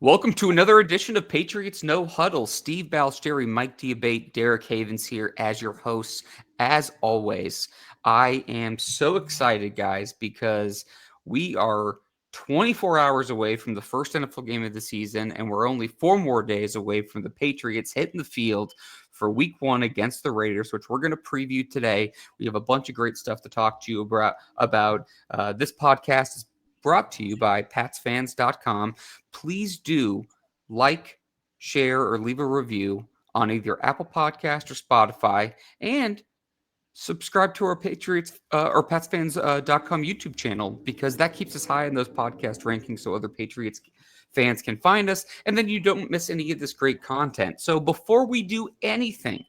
Welcome to another edition of Patriots No Huddle. Steve Balestrieri, Mike Diabate, Derek Havens here as your hosts. As always, I am so excited, guys, because we are 24 hours away from the first NFL game of the season, and we're only 4 more days away from the Patriots hitting the field for week one against the Raiders, which we're going to preview today. We have a bunch of great stuff to talk to you about. This podcast is brought to you by PatsFans.com. Please do like, share, or leave a review on either Apple Podcast or Spotify, and subscribe to our Patriots or PatsFans.com YouTube channel, because that keeps us high in those podcast rankings so other Patriots fans can find us, and then you don't miss any of this great content. So before we do anything,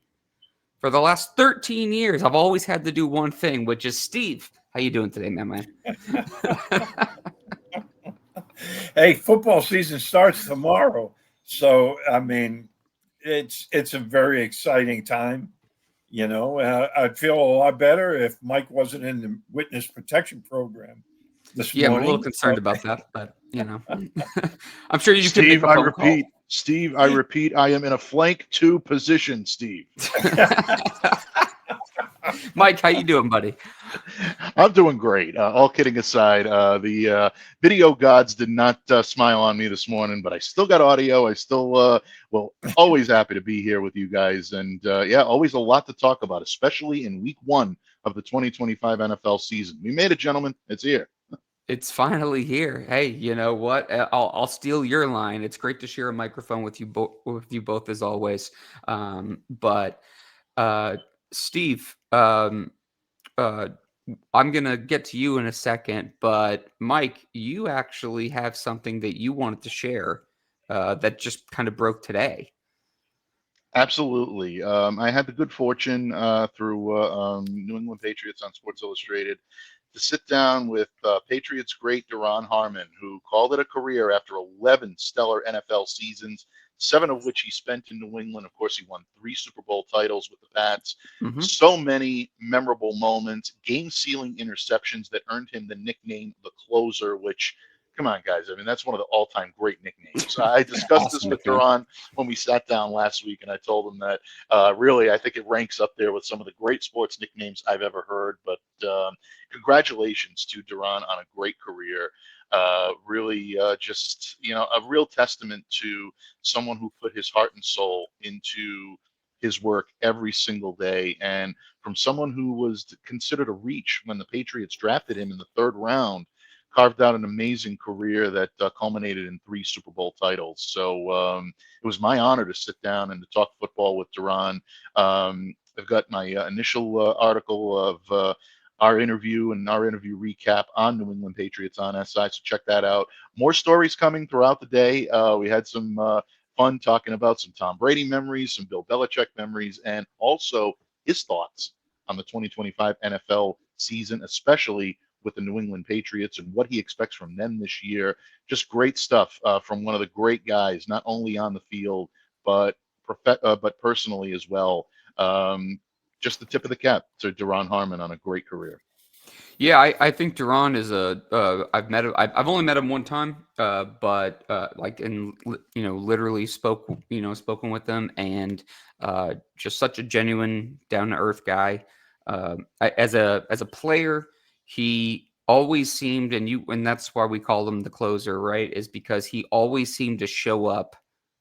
for the last 13 years, I've always had to do one thing, which is, Steve, how you doing today, man? Hey, football season starts tomorrow. So, I mean, it's a very exciting time. I'd feel a lot better if Mike wasn't in the witness protection program this Yeah, morning. I'm a little concerned about that, but, I'm sure you can Steve, make a phone call. Steve, I repeat, I am in a flank 2 position, Steve. Mike, how you doing, buddy? I'm doing great. All kidding aside, the video gods did not smile on me this morning, but I still got audio. I still, always happy to be here with you guys. And always a lot to talk about, especially in week one of the 2025 NFL season. We made it, gentlemen. It's here. It's finally here. Hey, you know what? I'll steal your line. It's great to share a microphone with you both as always. But Steve, I'm gonna get to you in a second. But Mike, you actually have something that you wanted to share that just kind of broke today. Absolutely. I had the good fortune through New England Patriots on Sports Illustrated to sit down with Patriots great Duron Harmon, who called it a career after 11 stellar NFL seasons, 7 of which he spent in New England. Of course, he won 3 Super Bowl titles with the Pats. Mm-hmm. So many memorable moments, game-sealing interceptions that earned him the nickname the Closer, which, come on, guys. I mean, that's one of the all-time great nicknames. I discussed Awesome this with nickname. Duron when we sat down last week, and I told him that really I think it ranks up there with some of the great sports nicknames I've ever heard. But congratulations to Duron on a great career. Really just, a real testament to someone who put his heart and soul into his work every single day. And from someone who was considered a reach when the Patriots drafted him in the 3rd round, carved out an amazing career that culminated in 3 Super Bowl titles. So it was my honor to sit down and to talk football with Duron. I've got my initial article of our interview and our interview recap on New England Patriots on SI, so check that out. More stories coming throughout the day. We had some fun talking about some Tom Brady memories, some Bill Belichick memories, and also his thoughts on the 2025 NFL season, especially with the New England Patriots and what he expects from them this year. Just great stuff from one of the great guys, not only on the field, but personally as well. Just the tip of the cap to Duron Harmon on a great career. Yeah, I think Duron is I've met him. I've only met him one time, but literally spoken with him, and just such a genuine, down to earth guy. As a player, he always seemed, and that's why we call him the closer, right? Is because he always seemed to show up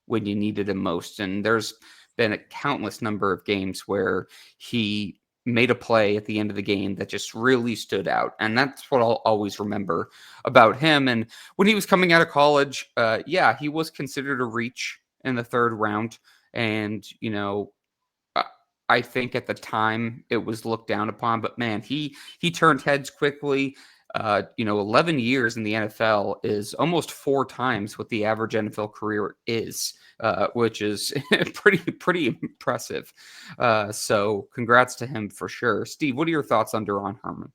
when you needed him most. And there's been a countless number of games where he made a play at the end of the game that just really stood out. And that's what I'll always remember about him. And when he was coming out of college, he was considered a reach in the 3rd round. And, I think at the time it was looked down upon, but man, he turned heads quickly. 11 years in the NFL is almost 4 times what the average NFL career is, which is pretty impressive. So congrats to him for sure. Steve, what are your thoughts on Duron Harmon?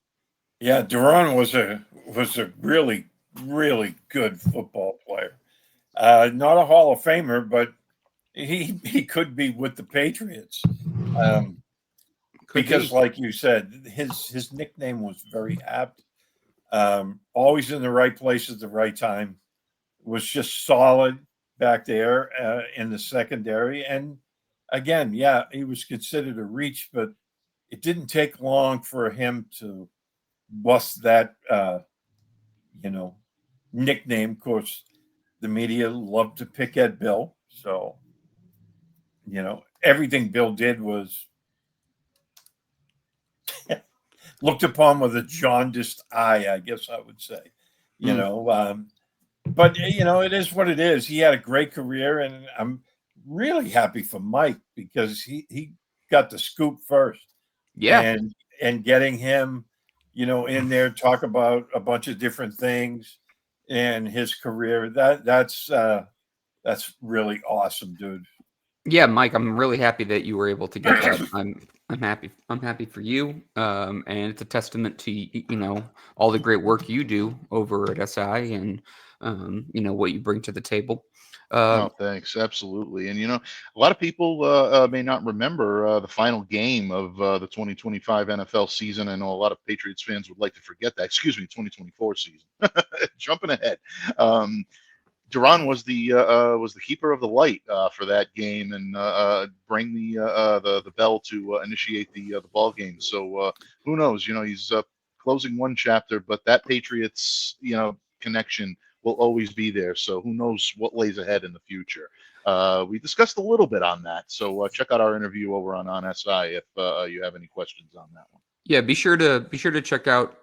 Yeah, Duron was a really, really good football player. Not a Hall of Famer, but he could be with the Patriots. Because, like you said, his nickname was very apt. Always in the right place at the right time. Was just solid. back there in the secondary. And again, yeah, he was considered a reach, but it didn't take long for him to bust that, nickname. Of course, the media loved to pick at Bill. So, everything Bill did was looked upon with a jaundiced eye, I guess I would say. But it is what it is. He had a great career, and I'm really happy for Mike because he got the scoop first. Yeah. And getting him, in there, talk about a bunch of different things and his career. That's really awesome, dude. Yeah, Mike, I'm really happy that you were able to get that. I'm happy. I'm happy for you. And it's a testament to all the great work you do over at SI and what you bring to the table. No, thanks. Absolutely. And, a lot of people may not remember the final game of the 2025 NFL season. I know a lot of Patriots fans would like to forget that. Excuse me, 2024 season. Jumping ahead. Duran was the keeper of the light for that game and bring the bell to initiate the ball game. So who knows? He's closing one chapter, but that Patriots connection will always be there. So who knows what lays ahead in the future? We discussed a little bit on that. So check out our interview over on SI if you have any questions on that one. Yeah, be sure to check out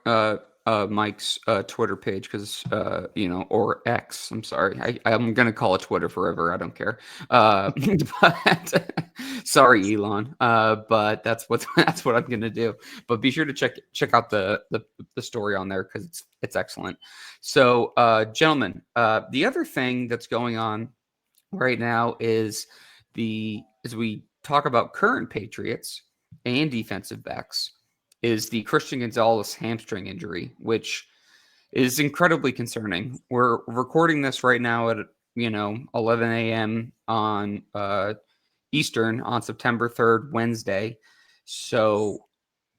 Mike's Twitter page because or X. I'm sorry, I'm gonna call it Twitter forever. I don't care. But sorry, Elon. But that's what I'm gonna do. But be sure to check out the story on there because it's excellent. So, gentlemen, the other thing that's going on right now is as we talk about current Patriots and defensive backs is the Christian Gonzalez hamstring injury, which is incredibly concerning. We're recording this right now at 11 a.m. on Eastern on September 3rd, Wednesday. So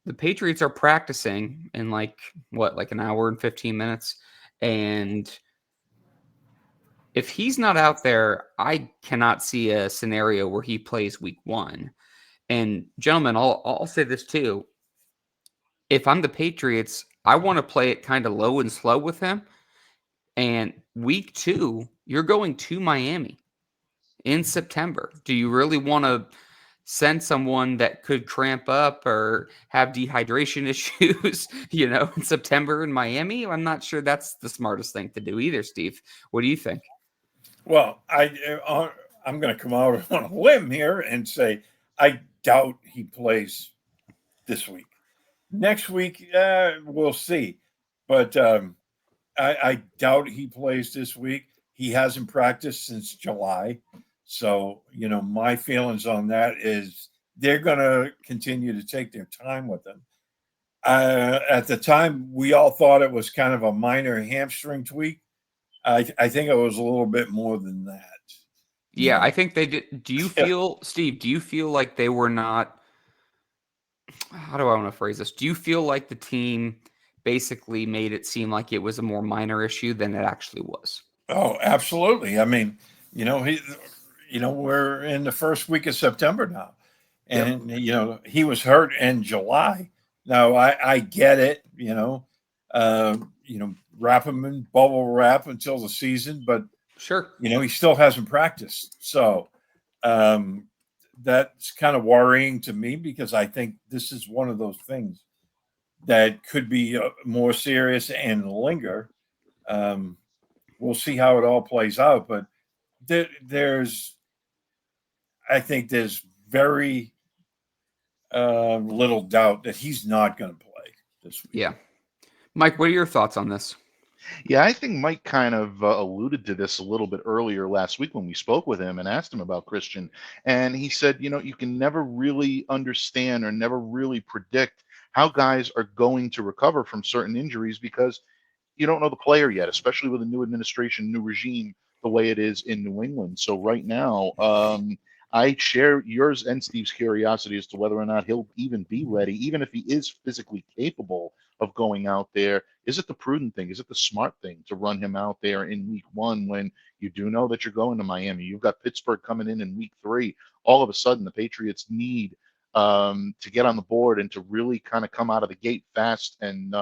the Patriots are practicing in like an hour and 15 minutes. And if he's not out there, I cannot see a scenario where he plays week 1. And gentlemen, I'll say this too. If I'm the Patriots, I want to play it kind of low and slow with him. And week 2, you're going to Miami in September. Do you really want to send someone that could cramp up or have dehydration issues, in September in Miami? I'm not sure that's the smartest thing to do either, Steve. What do you think? Well, I'm going to come out on a limb here and say I doubt he plays this week. Next week, we'll see. But I doubt he plays this week. He hasn't practiced since July. So, my feelings on that is they're going to continue to take their time with him. At the time, we all thought it was kind of a minor hamstring tweak. I think it was a little bit more than that. Yeah, I think they did. Do you feel, Steve, do you feel like they were not, how do I want to phrase this? Do you feel like the team basically made it seem like it was a more minor issue than it actually was? Oh, absolutely. I mean, we're in the first week of September now, and he was hurt in July. Now I get it. Wrap him in bubble wrap until the season, but Sure. he still hasn't practiced. So that's kind of worrying to me because I think this is one of those things that could be more serious and linger. We'll see how it all plays out, but I think there's very little doubt that he's not going to play this week. Yeah. Mike, what are your thoughts on this? Yeah, I think Mike kind of alluded to this a little bit earlier last week when we spoke with him and asked him about Christian. And he said, you can never really understand or never really predict how guys are going to recover from certain injuries because you don't know the player yet, especially with a new administration, new regime, the way it is in New England. So right now, I share yours and Steve's curiosity as to whether or not he'll even be ready, even if he is physically capable of going out there? Is it the prudent thing? Is it the smart thing to run him out there in week 1 when you do know that you're going to Miami? You've got Pittsburgh coming in week 3. All of a sudden, the Patriots need to get on the board and to really kind of come out of the gate fast and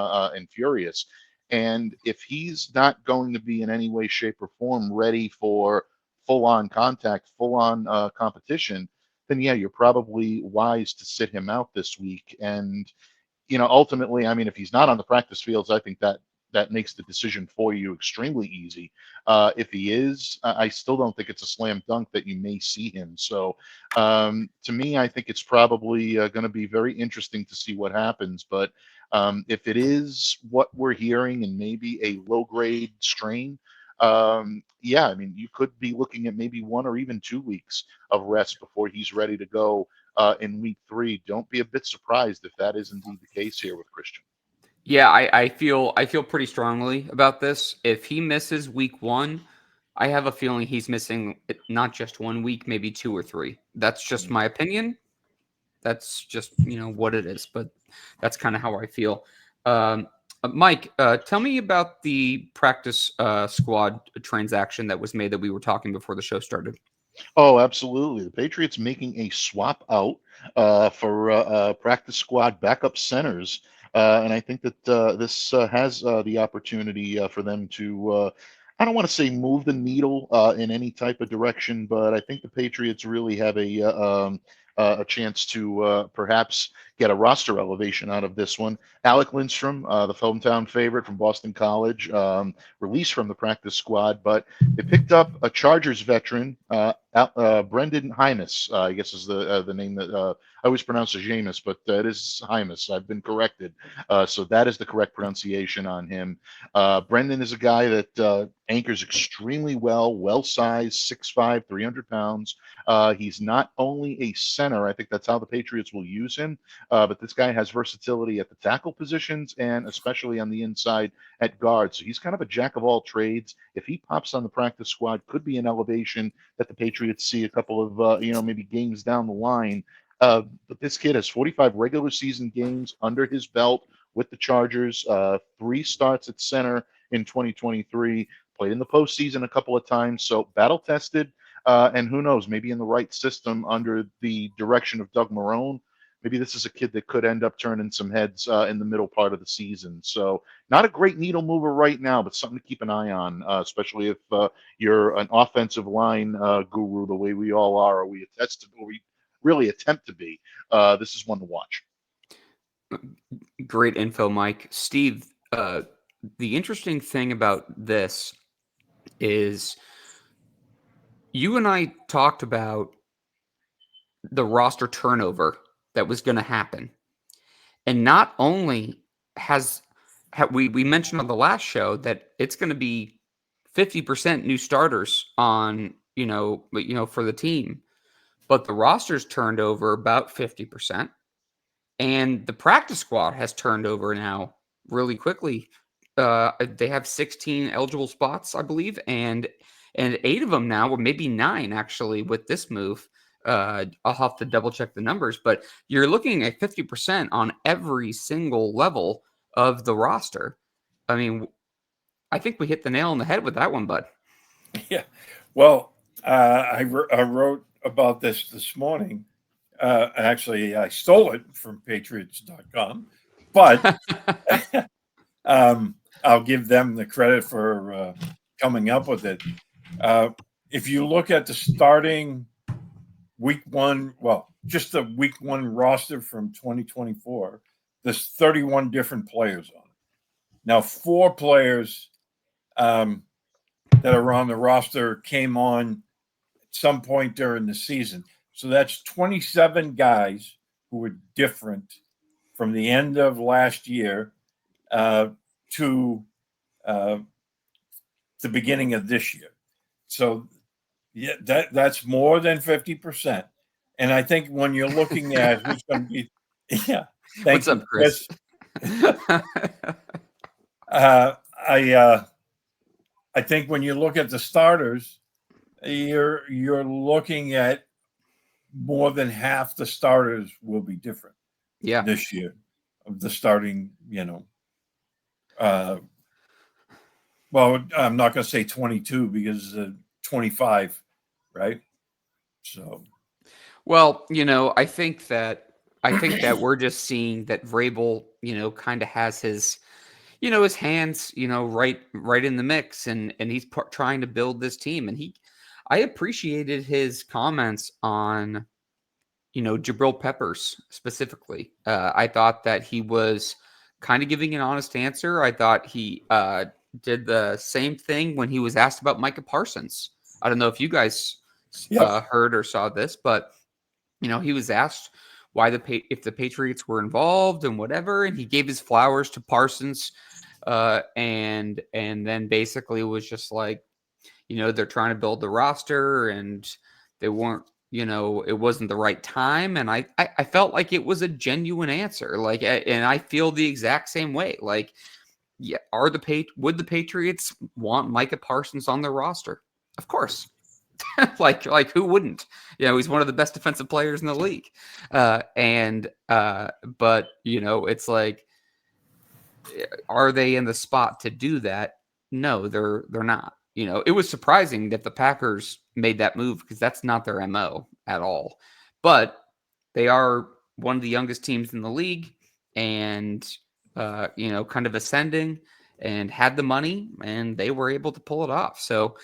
furious. And if he's not going to be in any way, shape, or form ready for full-on contact, full-on competition, then yeah, you're probably wise to sit him out this week. And ultimately, I mean, if he's not on the practice fields, I think that makes the decision for you extremely easy. If he is, I still don't think it's a slam dunk that you may see him. So to me, I think it's probably going to be very interesting to see what happens. But if it is what we're hearing and maybe a low grade strain, yeah, I mean, you could be looking at maybe 1 or even 2 weeks of rest before he's ready to go in week 3. Don't be a bit surprised if that is indeed the case here with Christian. Yeah, I feel pretty strongly about this. If he misses week 1, I have a feeling he's missing not just 1 week, maybe 2 or 3. That's just my opinion. That's just what it is, but that's kind of how I feel. Mike, tell me about the practice squad transaction that was made that we were talking before the show started. Oh, absolutely. The Patriots making a swap out for practice squad backup centers. And I think that this has the opportunity for them to, I don't want to say move the needle in any type of direction, but I think the Patriots really have a chance to perhaps get a roster elevation out of this one. Alec Lindstrom, the hometown favorite from Boston College, released from the practice squad, but they picked up a Chargers veteran, Brendan Hymus, I guess is the name that I always pronounce as Jameis, but it is Hymus. I've been corrected. So that is the correct pronunciation on him. Brendan is a guy that anchors extremely well-sized, 6'5", 300 pounds. He's not only a center, I think that's how the Patriots will use him, but this guy has versatility at the tackle positions and especially on the inside at guard. So he's kind of a jack of all trades. If he pops on the practice squad, could be an elevation that the Patriots see a couple of, maybe games down the line. But this kid has 45 regular season games under his belt with the Chargers, 3 starts at center in 2023, played in the postseason a couple of times, so battle tested. And who knows, maybe in the right system under the direction of Doug Marrone, maybe this is a kid that could end up turning some heads in the middle part of the season. So not a great needle mover right now, but something to keep an eye on, especially if you're an offensive line guru the way we all are, or we really attempt to be. This is one to watch. Great info, Mike. Steve, the interesting thing about this is you and I talked about the roster turnover that was going to happen. And not only we mentioned on the last show that it's going to be 50% new starters on, for the team, but the roster's turned over about 50%. And the practice squad has turned over now really quickly. They have 16 eligible spots, I believe, and 8 of them now, or maybe 9 actually, with this move. I'll have to double check the numbers, but you're looking at 50% on every single level of the roster. I mean, I think we hit the nail on the head with that one, bud. Yeah. Well, I wrote about this morning. Actually, I stole it from Patriots.com, but I'll give them the credit for coming up with it. If you look at the starting week 1, well, just the week 1 roster from 2024, there's 31 different players on it. Now, 4 players that are on the roster came on at some point during the season. So that's 27 guys who were different from the end of last year to the beginning of this year. So yeah, that's more than 50%. And I think when you're looking at who's going to be, yeah. What's up, Chris? I think when you look at the starters, you're looking at more than half the starters will be different. Yeah. This year of the starting, Uh, well, I'm not going to say 22 because 25, right? So, Well, I think that we're just seeing that Vrabel, kind of has his hands, right in the mix, and he's trying to build this team. And I appreciated his comments on, Jabril Peppers specifically. I thought that he was kind of giving an honest answer. I thought he did the same thing when he was asked about Micah Parsons. I don't know if you guys yep. heard or saw this, but he was asked why if the Patriots were involved and whatever, and he gave his flowers to Parsons, and then basically was just like, they're trying to build the roster, and they weren't, it wasn't the right time, and I felt like it was a genuine answer, like, and I feel the exact same way, like, yeah, would the Patriots want Micah Parsons on their roster? Of course. like who wouldn't? He's one of the best defensive players in the league. But it's like, are they in the spot to do that? No, they're not. It was surprising that the Packers made that move because that's not their MO at all. But they are one of the youngest teams in the league, and kind of ascending, and had the money, and they were able to pull it off. So,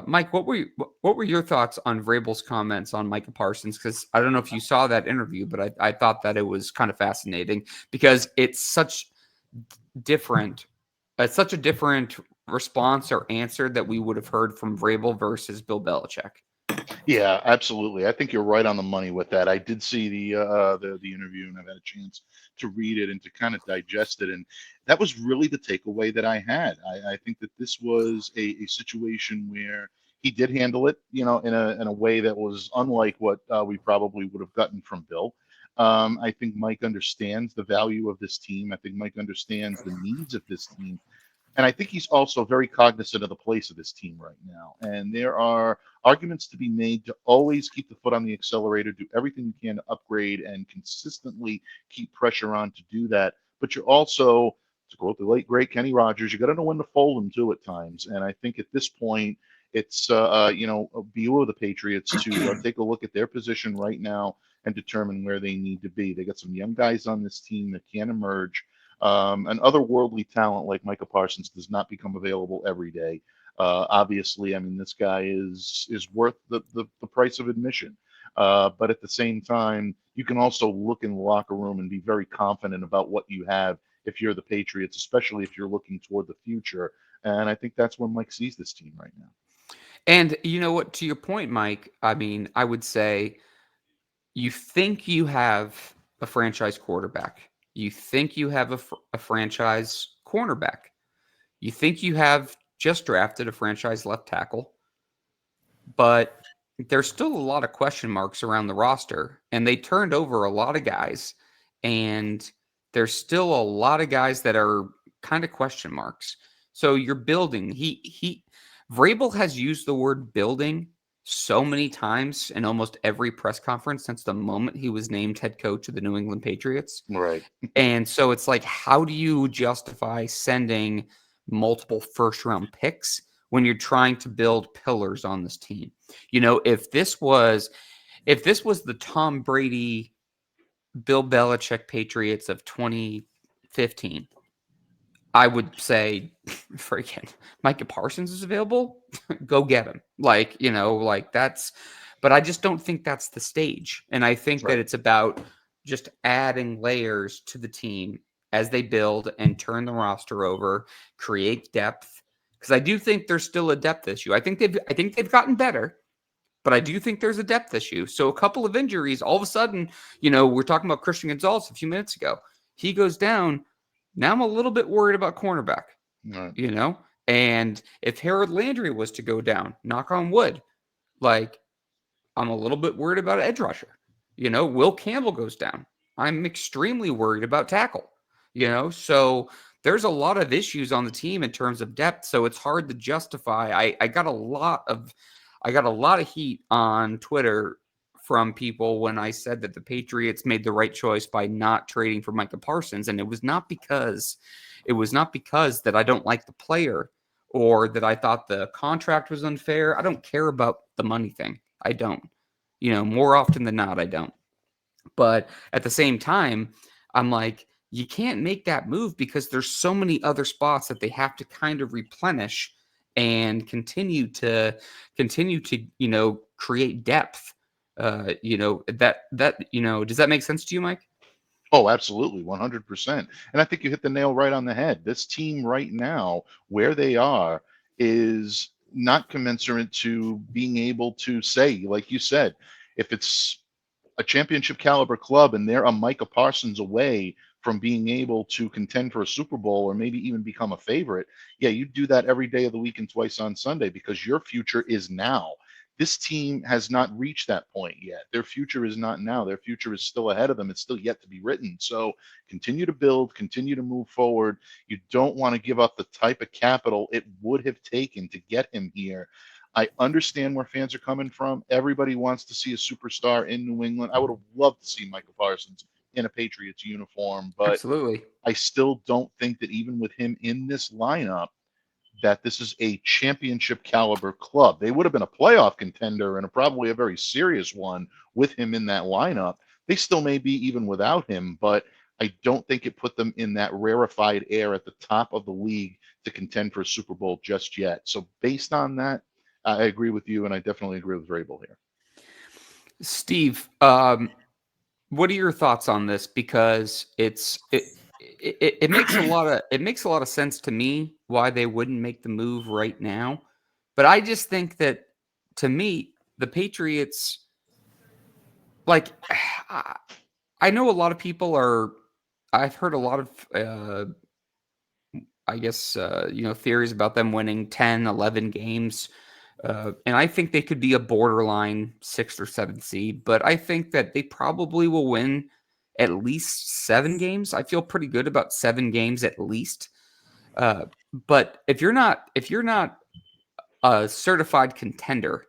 Mike, what were your thoughts on Vrabel's comments on Micah Parsons? Because I don't know if you saw that interview, but I thought that it was kind of fascinating because it's such a different response or answer that we would have heard from Vrabel versus Bill Belichick. Yeah, absolutely. I think you're right on the money with that. I did see the interview, and I've had a chance to read it and to kind of digest it, and that was really the takeaway that I had. I think that this was a situation where he did handle it, in a way that was unlike what we probably would have gotten from Bill. I think Mike understands the value of this team. I think Mike understands the needs of this team. And I think he's also very cognizant of the place of this team right now. And there are arguments to be made to always keep the foot on the accelerator, do everything you can to upgrade and consistently keep pressure on to do that. But you're also, to quote the late great Kenny Rogers, you got to know when to fold them too at times. And I think at this point, it's a view of the Patriots to take a look at their position right now and determine where they need to be. They got some young guys on this team that can emerge. An otherworldly talent like Micah Parsons does not become available every day. Obviously, I mean, this guy is worth the price of admission. But at the same time, you can also look in the locker room and be very confident about what you have if you're the Patriots, especially if you're looking toward the future. And I think that's where Mike sees this team right now. And you know what? To your point, Mike, I mean, I would say you think you have a franchise quarterback. You think you have a franchise cornerback. You think you have just drafted a franchise left tackle, but there's still a lot of question marks around the roster, and they turned over a lot of guys, and there's still a lot of guys that are kind of question marks. So you're building. Vrabel has used the word building so many times in almost every press conference since the moment he was named head coach of the New England Patriots. Right. And so it's like, how do you justify sending multiple first round picks when you're trying to build pillars on this team? If this was the Tom Brady, Bill Belichick Patriots of 2015, I would say, freaking Micah Parsons is available. Go get him. That's, but I just don't think that's the stage. And I think that Right. it's about just adding layers to the team as they build and turn the roster over, create depth. Because I do think there's still a depth issue. I think they've gotten better, but I do think there's a depth issue. So a couple of injuries, all of a sudden, we're talking about Christian Gonzalez a few minutes ago. He goes down. Now I'm a little bit worried about cornerback, Right. And if Harold Landry was to go down, knock on wood, like, I'm a little bit worried about edge rusher. Will Campbell goes down. I'm extremely worried about tackle. So there's a lot of issues on the team in terms of depth. So it's hard to justify. I got a lot of heat on Twitter from people when I said that the Patriots made the right choice by not trading for Micah Parsons. And it was not because It was not because that I don't like the player or that I thought the contract was unfair. I don't care about the money thing. I don't. More often than not, I don't. But at the same time, I'm like, you can't make that move because there's so many other spots that they have to kind of replenish and continue to create depth. Does that make sense to you, Mike? Oh, absolutely, 100%. And I think you hit the nail right on the head. This team right now, where they are, is not commensurate to being able to say, like you said, if it's a championship caliber club and they're a Micah Parsons away from being able to contend for a Super Bowl or maybe even become a favorite, yeah, you do that every day of the week and twice on Sunday because your future is now. This team has not reached that point yet. Their future is not now. Their future is still ahead of them. It's still yet to be written. So continue to build, continue to move forward. You don't want to give up the type of capital it would have taken to get him here. I understand where fans are coming from. Everybody wants to see a superstar in New England. I would have loved to see Michael Parsons in a Patriots uniform, but Absolutely. I still don't think that even with him in this lineup, that this is a championship caliber club. They would have been a playoff contender and probably a very serious one with him in that lineup. They still may be even without him, but I don't think it put them in that rarefied air at the top of the league to contend for a Super Bowl just yet. So based on that, I agree with you, and I definitely agree with Vrabel here. Steve, what are your thoughts on this? Because it makes a lot of sense to me why they wouldn't make the move right now. But I just think that, to me, the Patriots, like, I know a lot of people are. I've heard a lot of, theories about them winning 10, 11 games. And I think they could be a borderline 6th or 7th seed, but I think that they probably will win at least 7 games. I feel pretty good about 7 games at least. But if you're not a certified contender,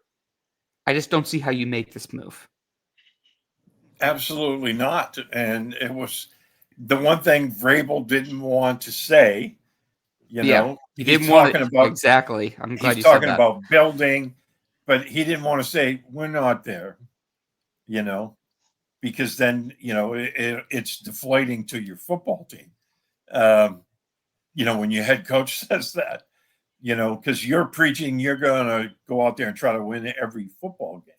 I just don't see how you make this move. Absolutely not. And it was the one thing Vrabel didn't want to say. He He's didn't want talking it about exactly. I'm glad he's you said talking that. about building, but he didn't want to say we're not there. Because then it's deflating to your football team. When your head coach says that, because you're preaching you're going to go out there and try to win every football game.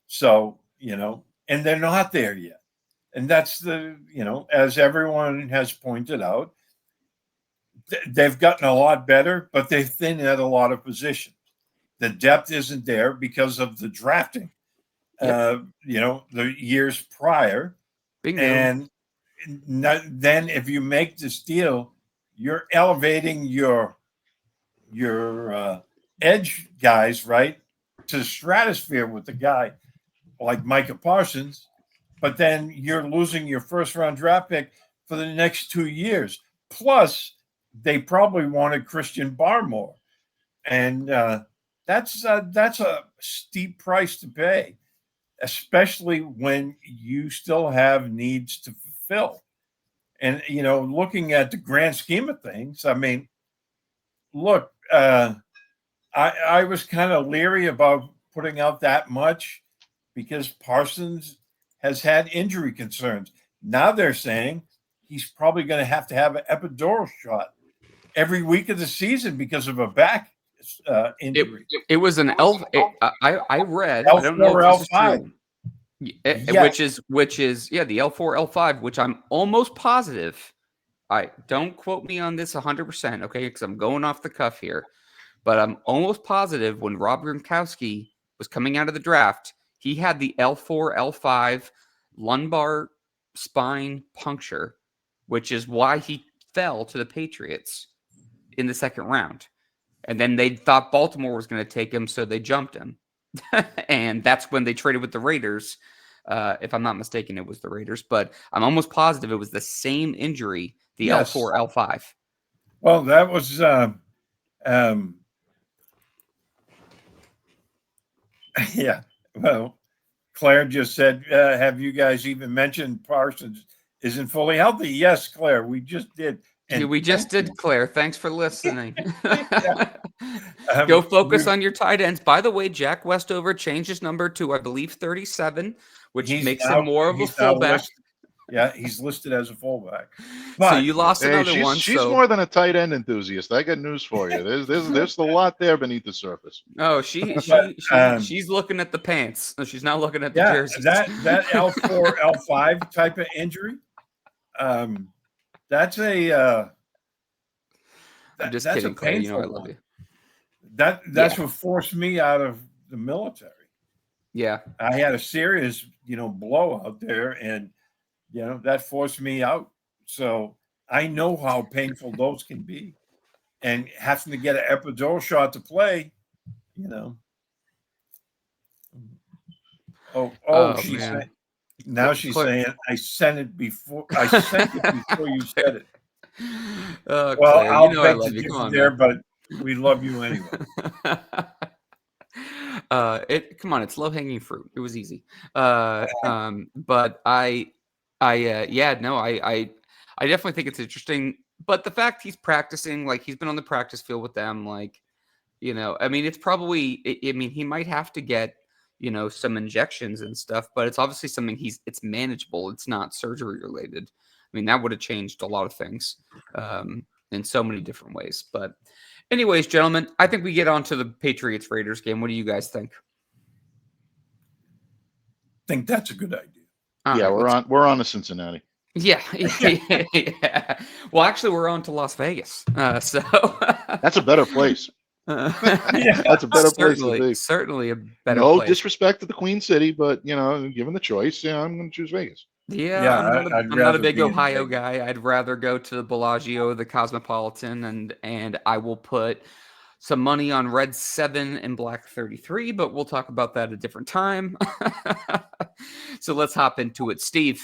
So, and they're not there yet. And that's as everyone has pointed out, they've gotten a lot better, but they've thinned at a lot of positions. The depth isn't there because of the drafting, Yep. the years prior. Bingo. And then if you make this deal, you're elevating your edge guys, right, to the stratosphere with the guy like Micah Parsons, but then you're losing your first round draft pick for the next 2 years. Plus, they probably wanted Christian Barmore, and that's a steep price to pay, especially when you still have needs to fulfill. And looking at the grand scheme of things, I mean, look, I was kind of leery about putting out that much because Parsons has had injury concerns. Now they're saying he's probably going to have an epidural shot every week of the season because of a back injury. It was an L. I read. L4, I don't know if this is L5. true. Yes. Which is the L4, L5, which I'm almost positive. Don't quote me on this 100%, okay? Because I'm going off the cuff here, but I'm almost positive when Rob Gronkowski was coming out of the draft, he had the L4, L5 lumbar spine puncture, which is why he fell to the Patriots in the second round. And then they thought Baltimore was going to take him, so they jumped him. And that's when they traded with the Raiders. If I'm not mistaken, it was the Raiders. But I'm almost positive it was the same injury, the Yes. L4, L5. Well, that was yeah. Well, Claire just said, have you guys even mentioned Parsons isn't fully healthy? Yes, Claire, we just did. We just did, Claire. Thanks for listening. Yeah. Go focus on your tight ends. By the way, Jack Westover changed his number to, I believe, 37, which makes him more of a fullback. Yeah, he's listed as a fullback. But, so you lost another one. She's more than a tight end enthusiast. I got news for you. There's a lot there beneath the surface. Oh, she's looking at the pants. She's not looking at the jerseys. That L4, L5 type of injury. That's a. I'm just kidding, Clay. You know I love you. That's what forced me out of the military. Yeah, I had a serious, blowout there, and that forced me out. So I know how painful those can be, and having to get an epidural shot to play, She's saying, now she's saying I sent it before you said it. Well, Claire, I'll beg to differ there, but we love you anyway. Come on, it's low hanging fruit. It was easy. But I definitely think it's interesting. But the fact he's practicing, like he's been on the practice field with them, like, I mean, it's probably, he might have to get, some injections and stuff, but it's obviously something it's manageable. It's not surgery related. I mean, that would have changed a lot of things in so many different ways. But anyways, gentlemen, I think we get on to the Patriots-Raiders game. What do you guys think? I think that's a good idea. We're on to Cincinnati. Yeah. Well, actually, we're on to Las Vegas. So that's a better place. That's a better place to be. Certainly a better place. No place. disrespect to the Queen City, but given the choice, I'm going to choose Vegas. I'm not a big Ohio guy. I'd rather go to the Bellagio, the Cosmopolitan, and I will put some money on Red 7 and Black 33, but we'll talk about that at a different time. So let's hop into it. Steve,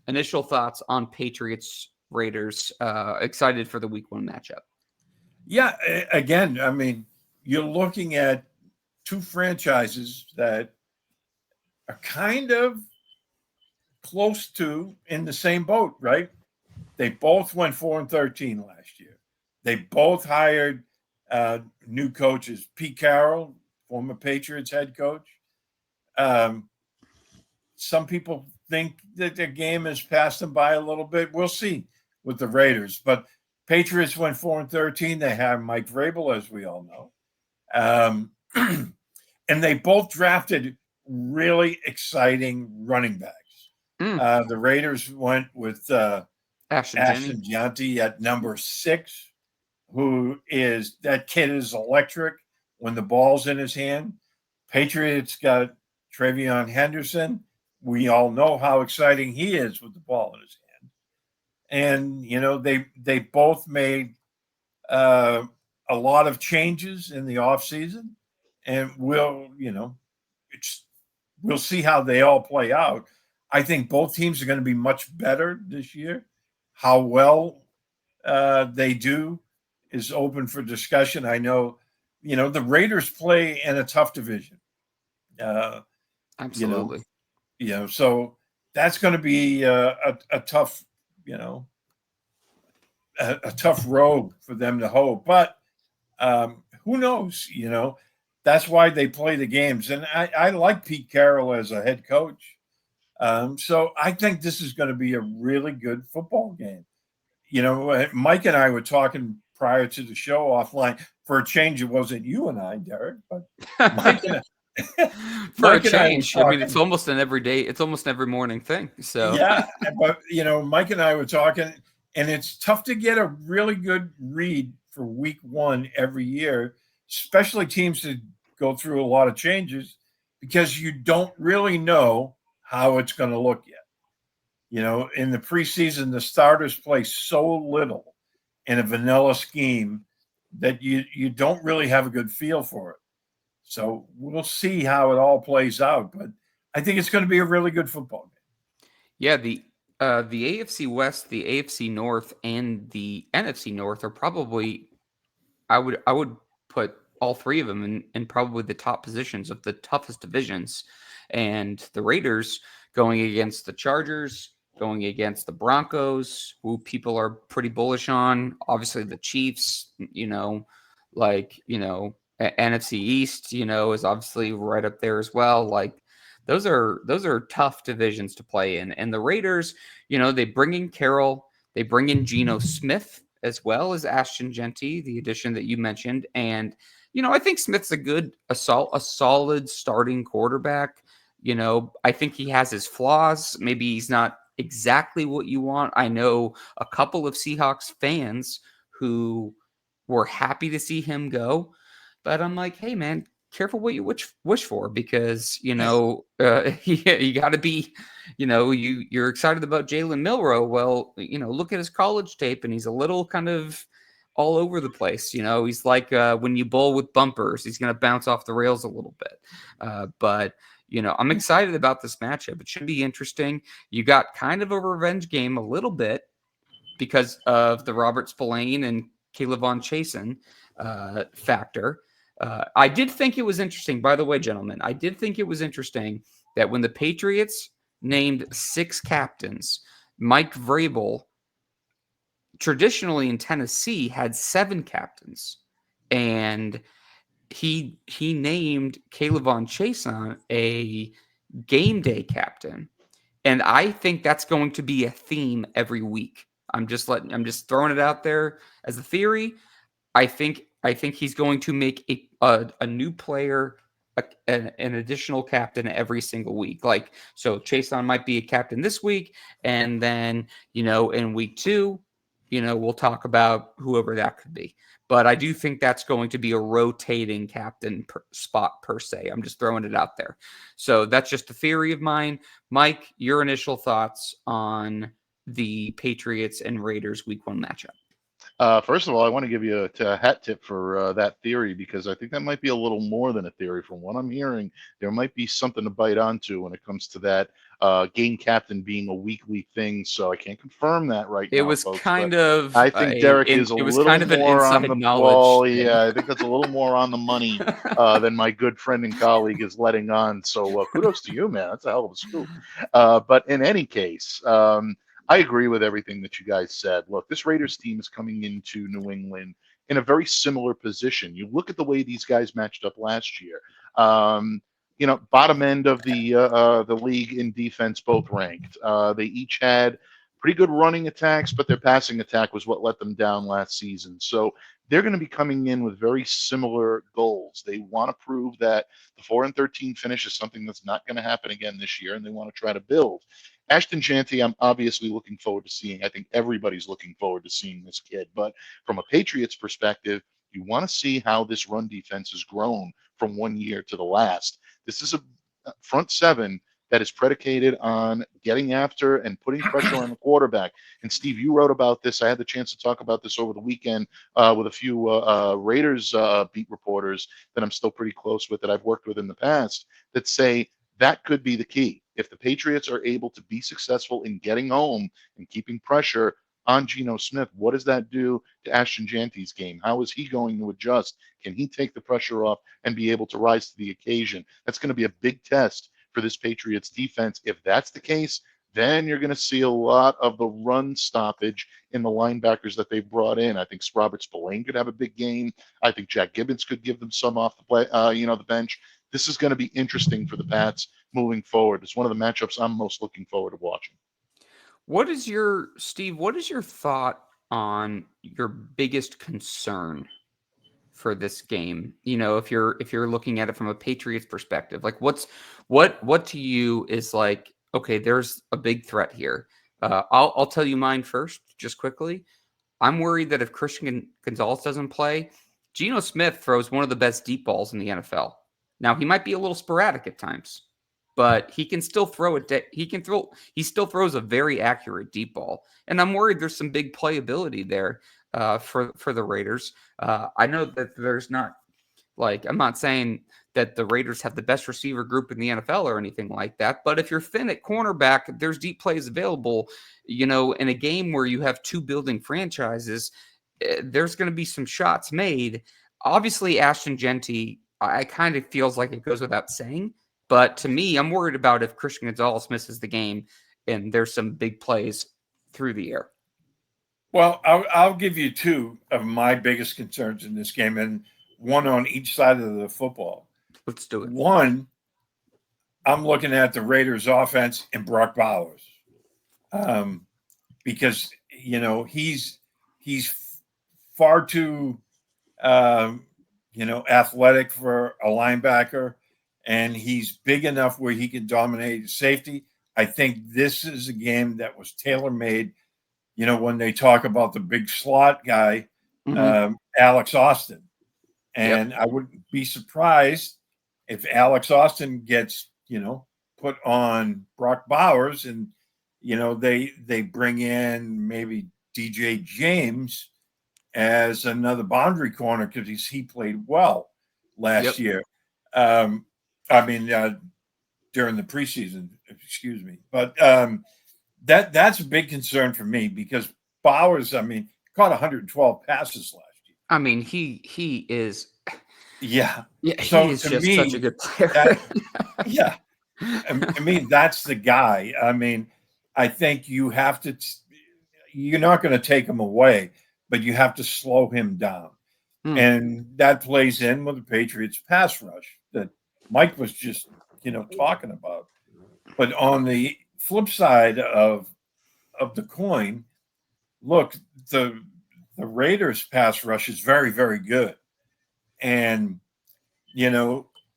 initial thoughts on Patriots Raiders. Excited for the week 1 matchup. Yeah, again, I mean, you're looking at two franchises that are kind of close to in the same boat, right? They both went 4-13 last year. They both hired new coaches. Pete Carroll, former Patriots head coach. Some people think that their game has passed them by a little bit. We'll see with the Raiders. But Patriots went 4-13. They have Mike Vrabel, as we all know. And they both drafted really exciting running backs. The Raiders went with Ashton Gianti at number 6, that kid is electric when the ball's in his hand. Patriots got Travion Henderson. We all know how exciting he is with the ball in his hand. And, they both made a lot of changes in the offseason. And we'll see how they all play out. I think both teams are going to be much better this year. How well they do is open for discussion. I know, the Raiders play in a tough division. Absolutely. So that's going to be a tough, a tough road for them to hold. But who knows? That's why they play the games. And I like Pete Carroll as a head coach. So I think this is going to be a really good football game. Mike and I were talking prior to the show offline. For a change, it wasn't you and I, Derek, but Mike and for a change. I mean, it's almost an everyday, it's almost every morning thing. So yeah, but Mike and I were talking, and it's tough to get a really good read for week 1 every year, especially teams that go through a lot of changes, because you don't really know how it's going to look yet. In the preseason, the starters play so little in a vanilla scheme that you don't really have a good feel for it. So we'll see how it all plays out. But I think it's going to be a really good football game. Yeah, the AFC West, the AFC North, and the NFC North are probably, I would put all 3 of them in probably the top positions of the toughest divisions. And the Raiders going against the Chargers, going against the Broncos, who people are pretty bullish on. Obviously, the Chiefs, NFC East, is obviously right up there as well. Like those are tough divisions to play in. And the Raiders, they bring in Carroll, they bring in Geno Smith as well as Ashton Genty, the addition that you mentioned. And, I think Smith's a solid starting quarterback. I think he has his flaws. Maybe he's not exactly what you want. I know a couple of Seahawks fans who were happy to see him go, but I'm like, hey man, careful what you wish for, because you got to be, you're excited about Jalen Milroe. Well, look at his college tape, and he's a little kind of all over the place. He's like when you bowl with bumpers, he's going to bounce off the rails a little bit. But I'm excited about this matchup. It should be interesting. You got kind of a revenge game a little bit because of the Robert Spillane and Caleb Von Chasen factor. I did think it was interesting, by the way, gentlemen. I did think it was interesting that when the Patriots named 6 captains, Mike Vrabel traditionally in Tennessee had 7 captains, and he named Caleb Von Chasen a game day captain. And I think that's going to be a theme every week. I'm just throwing it out there as a theory. I think he's going to make a new player an additional captain every single week. Like, so Chason might be a captain this week, and then in week 2, we'll talk about whoever that could be. But I do think that's going to be a rotating captain spot per se. I'm just throwing it out there. So that's just a theory of mine. Mike, your initial thoughts on the Patriots and Raiders week 1 matchup? First of all, I want to give you a hat tip for that theory, because I think that might be a little more than a theory. From what I'm hearing, there might be something to bite onto when it comes to that game captain being a weekly thing. So I can't confirm that right now, It was folks. kind But of I think Derek is a it was little kind of an more on inside the knowledge ball. thing. Yeah, I think that's a little more on the money than my good friend and colleague is letting on. So kudos to you, man. That's a hell of a scoop. But in any case, I agree with everything that you guys said. Look, this Raiders team is coming into New England in a very similar position. You look at the way these guys matched up last year. Bottom end of the league in defense, both ranked. They each had pretty good running attacks, but their passing attack was what let them down last season. So they're going to be coming in with very similar goals. They want to prove that the 4-13 finish is something that's not going to happen again this year, and they want to try to build. Ashton Genty, I'm obviously looking forward to seeing. I think everybody's looking forward to seeing this kid. But from a Patriots perspective, you want to see how this run defense has grown from one year to the last. This is a front 7 that is predicated on getting after and putting pressure on the quarterback. And Steve, you wrote about this. I had the chance to talk about this over the weekend with a few Raiders beat reporters that I'm still pretty close with, that I've worked with in the past, that say that could be the key. If the Patriots are able to be successful in getting home and keeping pressure on Geno Smith, what does that do to Ashton Genty's game? How is he going to adjust? Can he take the pressure off and be able to rise to the occasion? That's going to be a big test for this Patriots defense. If that's the case, then you're going to see a lot of the run stoppage in the linebackers that they brought in. I think Robert Spillane could have a big game. I think Jack Gibbons could give them some off the play, the bench. This is going to be interesting for the Pats moving forward. It's one of the matchups I'm most looking forward to watching. What is your thought on your biggest concern for this game? If you're looking at it from a Patriots perspective, like what to you is like, okay, there's a big threat here. I'll tell you mine first, just quickly. I'm worried that if Christian Gonzalez doesn't play, Geno Smith throws one of the best deep balls in the NFL. Now, he might be a little sporadic at times, but he can still throw it. He still throws a very accurate deep ball. And I'm worried there's some big playability there for the Raiders. I know that there's not, like, I'm not saying that the Raiders have the best receiver group in the NFL or anything like that. But if you're thin at cornerback, there's deep plays available. In a game where you have 2 building franchises, there's going to be some shots made. Obviously, Ashton Genty, I kind of feels like it goes without saying. But to me, I'm worried about if Christian Gonzalez misses the game, and there's some big plays through the air. Well, I'll give you two of my biggest concerns in this game, and one on each side of the football. Let's do it. One, I'm looking at the Raiders' offense and Brock Bowers, because he's far too athletic for a linebacker, and he's big enough where he can dominate safety. I think this is a game that was tailor made. When they talk about the big slot guy, Alex Austin, and I wouldn't be surprised if Alex Austin gets put on Brock Bowers, and they bring in maybe DJ James as another boundary corner because he played well last year. During the preseason, excuse me. But that's a big concern for me because Bowers, caught 112 passes last year. I mean, he is. Yeah. So he is just such a good player. That's the guy. I think you have to. You're not going to take him away, but you have to slow him down. And that plays in with the Patriots pass rush that Mike was just, talking about. But on the flip side of the coin, look, the Raiders pass rush is very, very good. And,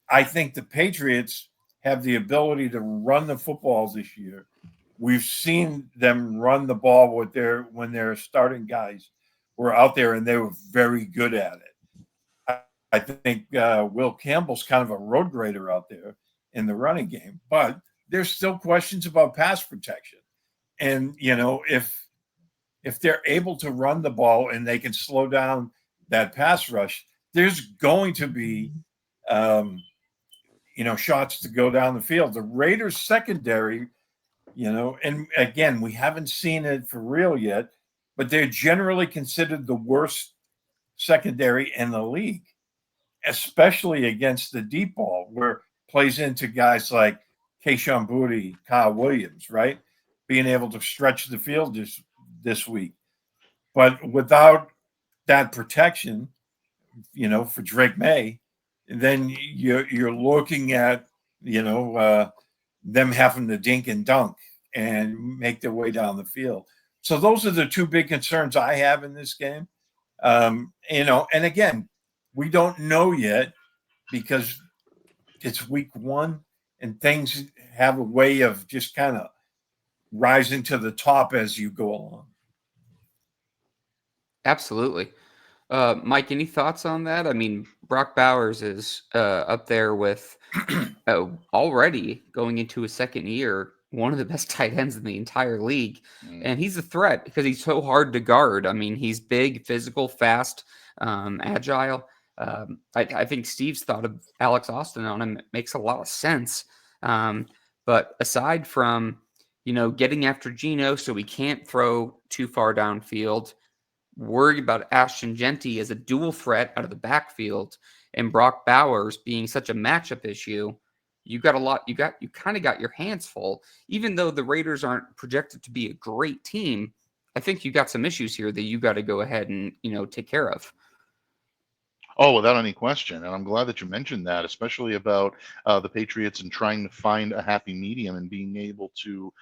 I think the Patriots have the ability to run the football this year. We've seen them run the ball when their starting guys were out there, and they were very good at it. I think Will Campbell's kind of a road grader out there in the running game, but there's still questions about pass protection. And, if they're able to run the ball and they can slow down that pass rush, there's going to be, shots to go down the field. The Raiders secondary, and again, we haven't seen it for real yet, but they're generally considered the worst secondary in the league, especially against the deep ball, where it plays into guys like Keyshawn Boutte, Kyle Williams, right? Being able to stretch the field this week. But without that protection, for Drake May, then you're looking at, them having to dink and dunk and make their way down the field. So those are the two big concerns I have in this game. And again, we don't know yet because it's week one and things have a way of just kind of rising to the top as you go along. Absolutely. Mike, any thoughts on that? I mean, Brock Bowers is up there with already going into his second year, one of the best tight ends in the entire league. And he's a threat because he's so hard to guard. I mean, he's big, physical, fast, agile. I think Steve's thought of Alex Austin on him. It makes a lot of sense. But aside from, getting after Geno so we can't throw too far downfield, worried about Ashton Genty as a dual threat out of the backfield, and Brock Bowers being such a matchup issue, you kind of got your hands full. Even though the Raiders aren't projected to be a great team, I think you got some issues here that you got to go ahead and, take care of. Oh, without any question. And I'm glad that you mentioned that, especially about the Patriots and trying to find a happy medium and being able to,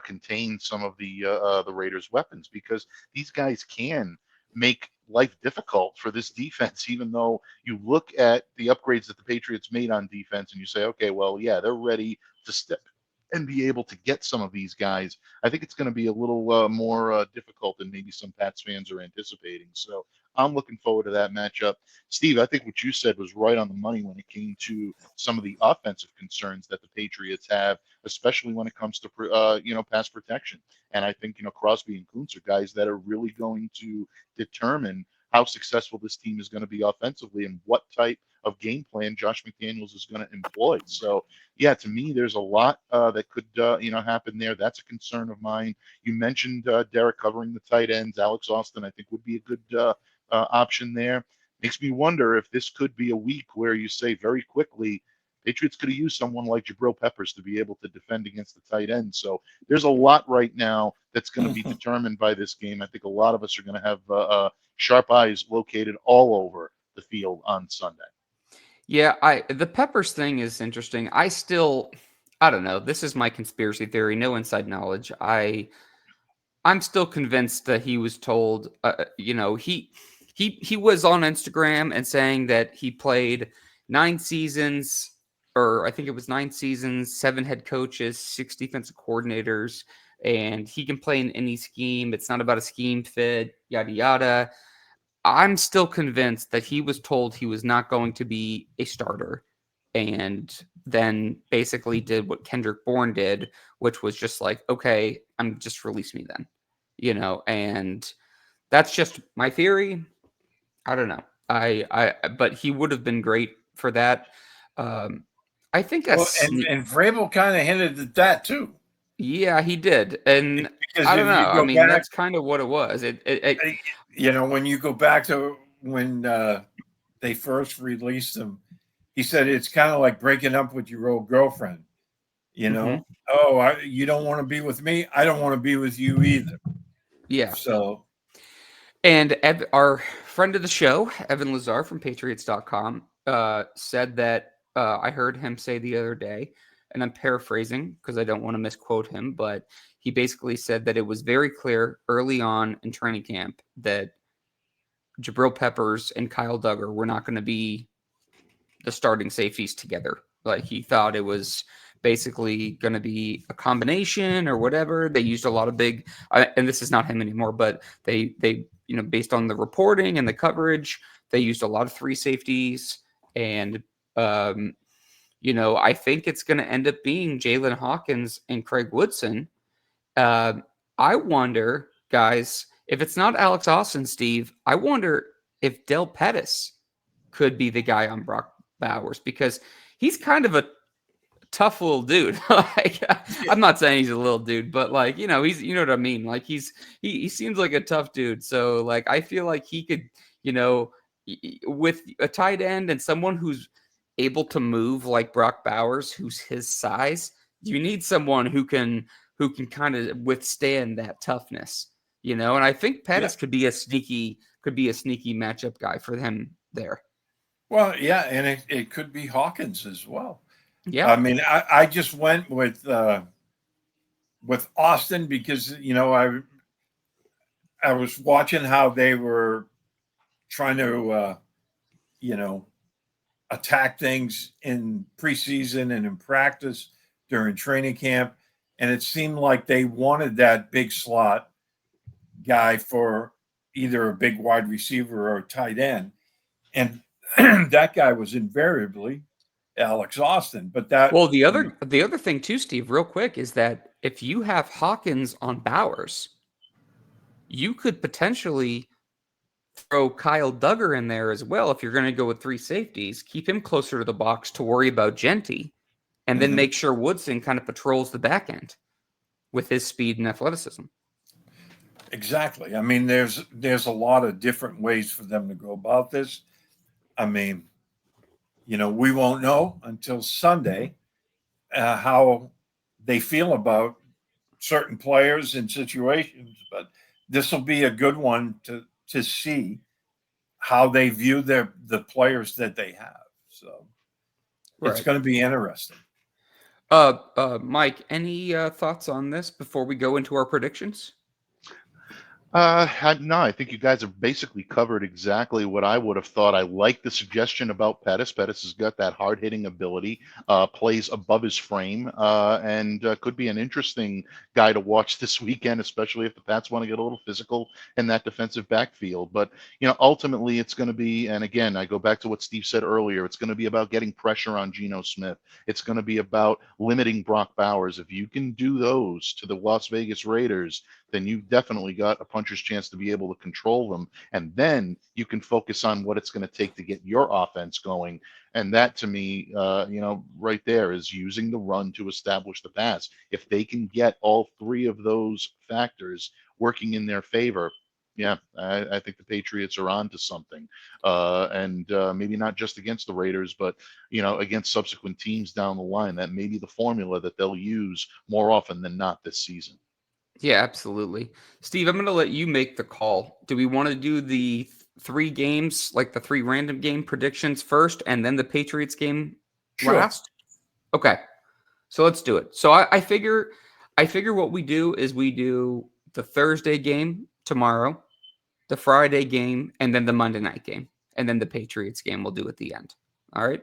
contain some of the Raiders' weapons, because these guys can make life difficult for this defense, even though you look at the upgrades that the Patriots made on defense and you say, okay, well, yeah, they're ready to step and be able to get some of these guys. I think it's going to be a little more difficult than maybe some Pats fans are anticipating. So I'm looking forward to that matchup. Steve, I think what you said was right on the money when it came to some of the offensive concerns that the Patriots have, especially when it comes to pass protection. And I think Crosby and Kuntz are guys that are really going to determine how successful this team is going to be offensively and what type of game plan Josh McDaniels is going to employ. So, yeah, to me, there's a lot that could happen there. That's a concern of mine. You mentioned Derek covering the tight ends. Alex Austin, I think, would be a good option there. Makes me wonder if this could be a week where you say very quickly, Patriots could have used someone like Jabril Peppers to be able to defend against the tight end. So there's a lot right now that's going to be determined by this game. I think a lot of us are going to have sharp eyes located all over the field on Sunday. Yeah, the Peppers thing is interesting. I don't know. This is my conspiracy theory, no inside knowledge. I'm still convinced that he was told, he was on Instagram and saying that he played 9 seasons, or I think it was 9 seasons, 7 head coaches, 6 defensive coordinators, and he can play in any scheme. It's not about a scheme fit, yada yada. I'm still convinced that he was told he was not going to be a starter, and then basically did what Kendrick Bourne did, which was just like, okay, I'm just release me then, and that's just my theory. I don't know. But he would have been great for that. I think Well, and Vrabel kind of hinted at that too. Yeah, he did, and Because I don't if you know. I go mean, back, that's kind of what it was. when you go back to when they first released him, he said it's kind of like breaking up with your old girlfriend. Oh, you don't want to be with me. I don't want to be with you either. Yeah. So, and our friend of the show, Evan Lazar from Patriots.com, said that I heard him say the other day, and I'm paraphrasing because I don't want to misquote him, but he basically said that it was very clear early on in training camp that Jabril Peppers and Kyle Duggar were not going to be the starting safeties together. Like, he thought it was basically going to be a combination or whatever. They used a lot of big, and this is not him anymore, but they based on the reporting and the coverage, they used a lot of 3 safeties. And, I think it's going to end up being Jalen Hawkins and Craig Woodson. I wonder, guys, if it's not Alex Austin, Steve, I wonder if Del Pettis could be the guy on Brock Bowers, because he's kind of a tough little dude. I'm not saying he's a little dude, but he's, what I mean? Like, he seems like a tough dude. So like, I feel like he could, with a tight end and someone who's able to move like Brock Bowers, who's his size, you need someone who can kind of withstand that toughness, and I think Pettis could be a sneaky matchup guy for him there. Well, yeah, and it could be Hawkins as well. Yeah. I mean, I just went with Austin because I was watching how they were trying to attack things in preseason and in practice during training camp, and it seemed like they wanted that big slot guy for either a big wide receiver or a tight end, and that guy was invariably Alex Austin. But the other thing too, Steve, real quick, is that if you have Hawkins on Bowers, you could potentially throw Kyle Duggar in there as well. If you're going to go with 3 safeties, keep him closer to the box to worry about Genty, and then make sure Woodson kind of patrols the back end with his speed and athleticism. Exactly. I mean, there's a lot of different ways for them to go about this. I mean, we won't know until Sunday how they feel about certain players and situations, but this will be a good one to see how they view the players that they have. So it's going to be interesting. Mike, any thoughts on this before we go into our predictions? No, I think you guys have basically covered exactly what I would have thought. I like the suggestion about Pettis. Pettis has got that hard-hitting ability, plays above his frame, and could be an interesting guy to watch this weekend, especially if the Pats want to get a little physical in that defensive backfield. But, ultimately it's going to be, and again, I go back to what Steve said earlier, it's going to be about getting pressure on Geno Smith. It's going to be about limiting Brock Bowers. If you can do those to the Las Vegas Raiders, then you've definitely got a puncher's chance to be able to control them. And then you can focus on what it's going to take to get your offense going. And that, to me, right there is using the run to establish the pass. If they can get all 3 of those factors working in their favor, Yeah, I think the Patriots are on to something, and maybe not just against the Raiders, but against subsequent teams down the line. That may be the formula that they'll use more often than not this season. Yeah, absolutely. Steve, I'm going to let you make the call. Do we want to do the three games, like the three random game predictions first, and then the Patriots game Sure. last? Okay, so let's do it. So I figure what we do is we do the Thursday game tomorrow, the Friday game, and then the Monday night game, and then the Patriots game we'll do at the end. All right.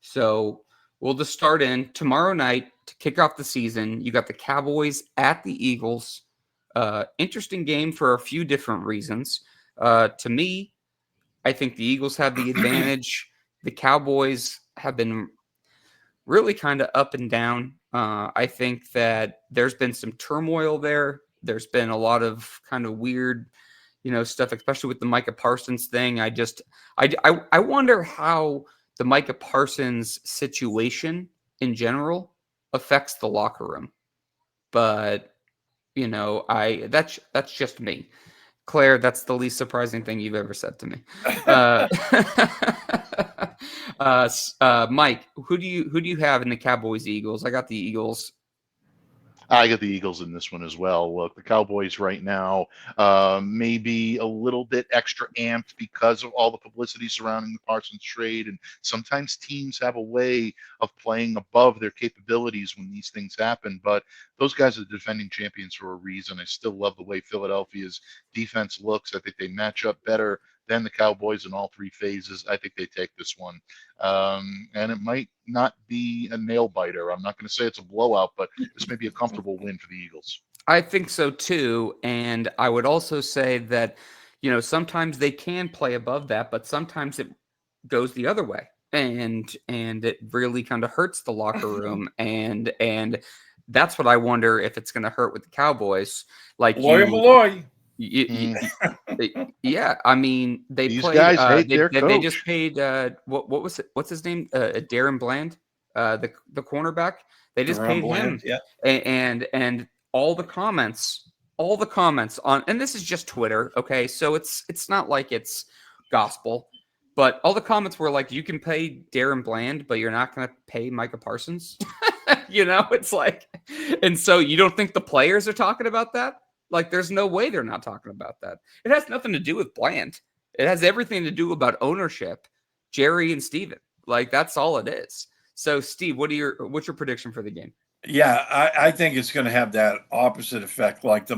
So we'll just start in tomorrow night to kick off the season. You got the Cowboys at the Eagles. Interesting game for a few different reasons. To me, I think the Eagles have the advantage. The Cowboys have been really kind of up and down. I think that there's been some turmoil there. There's been a lot of kind of weird, stuff, especially with the Micah Parsons thing. I wonder how the Micah Parsons situation in general affects the locker room. But that's just me. Claire, that's the least surprising thing you've ever said to me. Mike, who do you have in the Cowboys Eagles? I got the Eagles. I got the Eagles in this one as well. Look, the Cowboys right now may be a little bit extra amped because of all the publicity surrounding the Parsons trade. And sometimes teams have a way of playing above their capabilities when these things happen. But those guys are defending champions for a reason. I still love the way Philadelphia's defense looks. I think they match up better than the Cowboys in all three phases. I think they take this one. And it might not be a nail biter. I'm not going to say it's a blowout, but this may be a comfortable win for the Eagles. I think so too. And I would also say that, sometimes they can play above that, but sometimes it goes the other way. And it really kind of hurts the locker room. And that's what I wonder if it's going to hurt with the Cowboys. Like Lawyer Malloy. Yeah, I mean, These guys hate their they just coach. paid what was it? What's his name? Darren Bland, the cornerback. They just Deron paid Bland, him, yeah. and all the comments on, and this is just Twitter, okay? So it's not like it's gospel, but all the comments were like, you can pay Darren Bland, but you're not going to pay Micah Parsons. It's like, and so you don't think the players are talking about that? Like, there's no way they're not talking about that. It has nothing to do with Bland. It has everything to do about ownership, Jerry and Steven. Like, that's all it is. So, Steve, what's your prediction for the game? Yeah, I think it's going to have that opposite effect, like the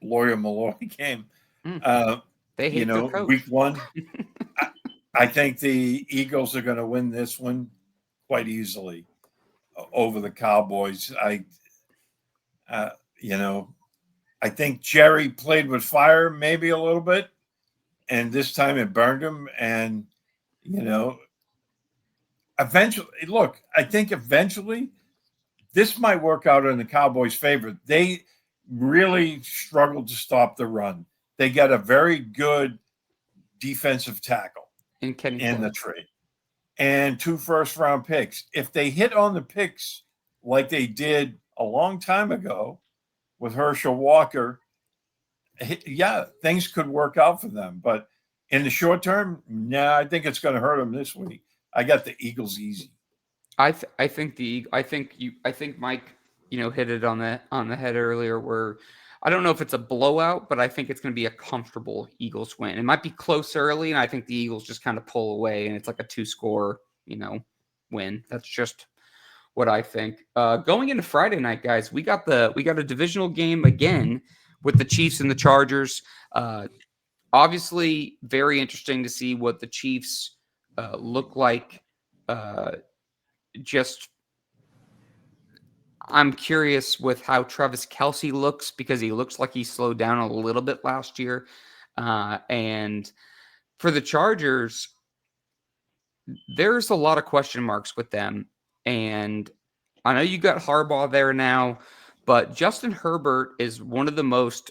Lawyer Malloy game. They hate their coach. Week one, I think the Eagles are going to win this one quite easily over the Cowboys. I think Jerry played with fire maybe a little bit, and this time it burned him. And, eventually, look, I think eventually this might work out in the Cowboys' favor. They really struggled to stop the run. They got a very good defensive tackle in the trade and 2 first-round picks. If they hit on the picks like they did a long time ago with Herschel Walker, yeah, things could work out for them. But in the short term, I think it's going to hurt them this week. I got the Eagles easy. I think Mike, hit it on the head earlier. Where I don't know if it's a blowout, but I think it's going to be a comfortable Eagles win. It might be close early, and I think the Eagles just kind of pull away, and it's like a 2-score, win. That's just what I think. Going into Friday night, guys, we got a divisional game again with the Chiefs and the Chargers. Obviously, very interesting to see what the Chiefs look like. I'm curious with how Travis Kelce looks, because he looks like he slowed down a little bit last year. And for the Chargers, there's a lot of question marks with them. And I know you got Harbaugh there now, but Justin Herbert is one of the most,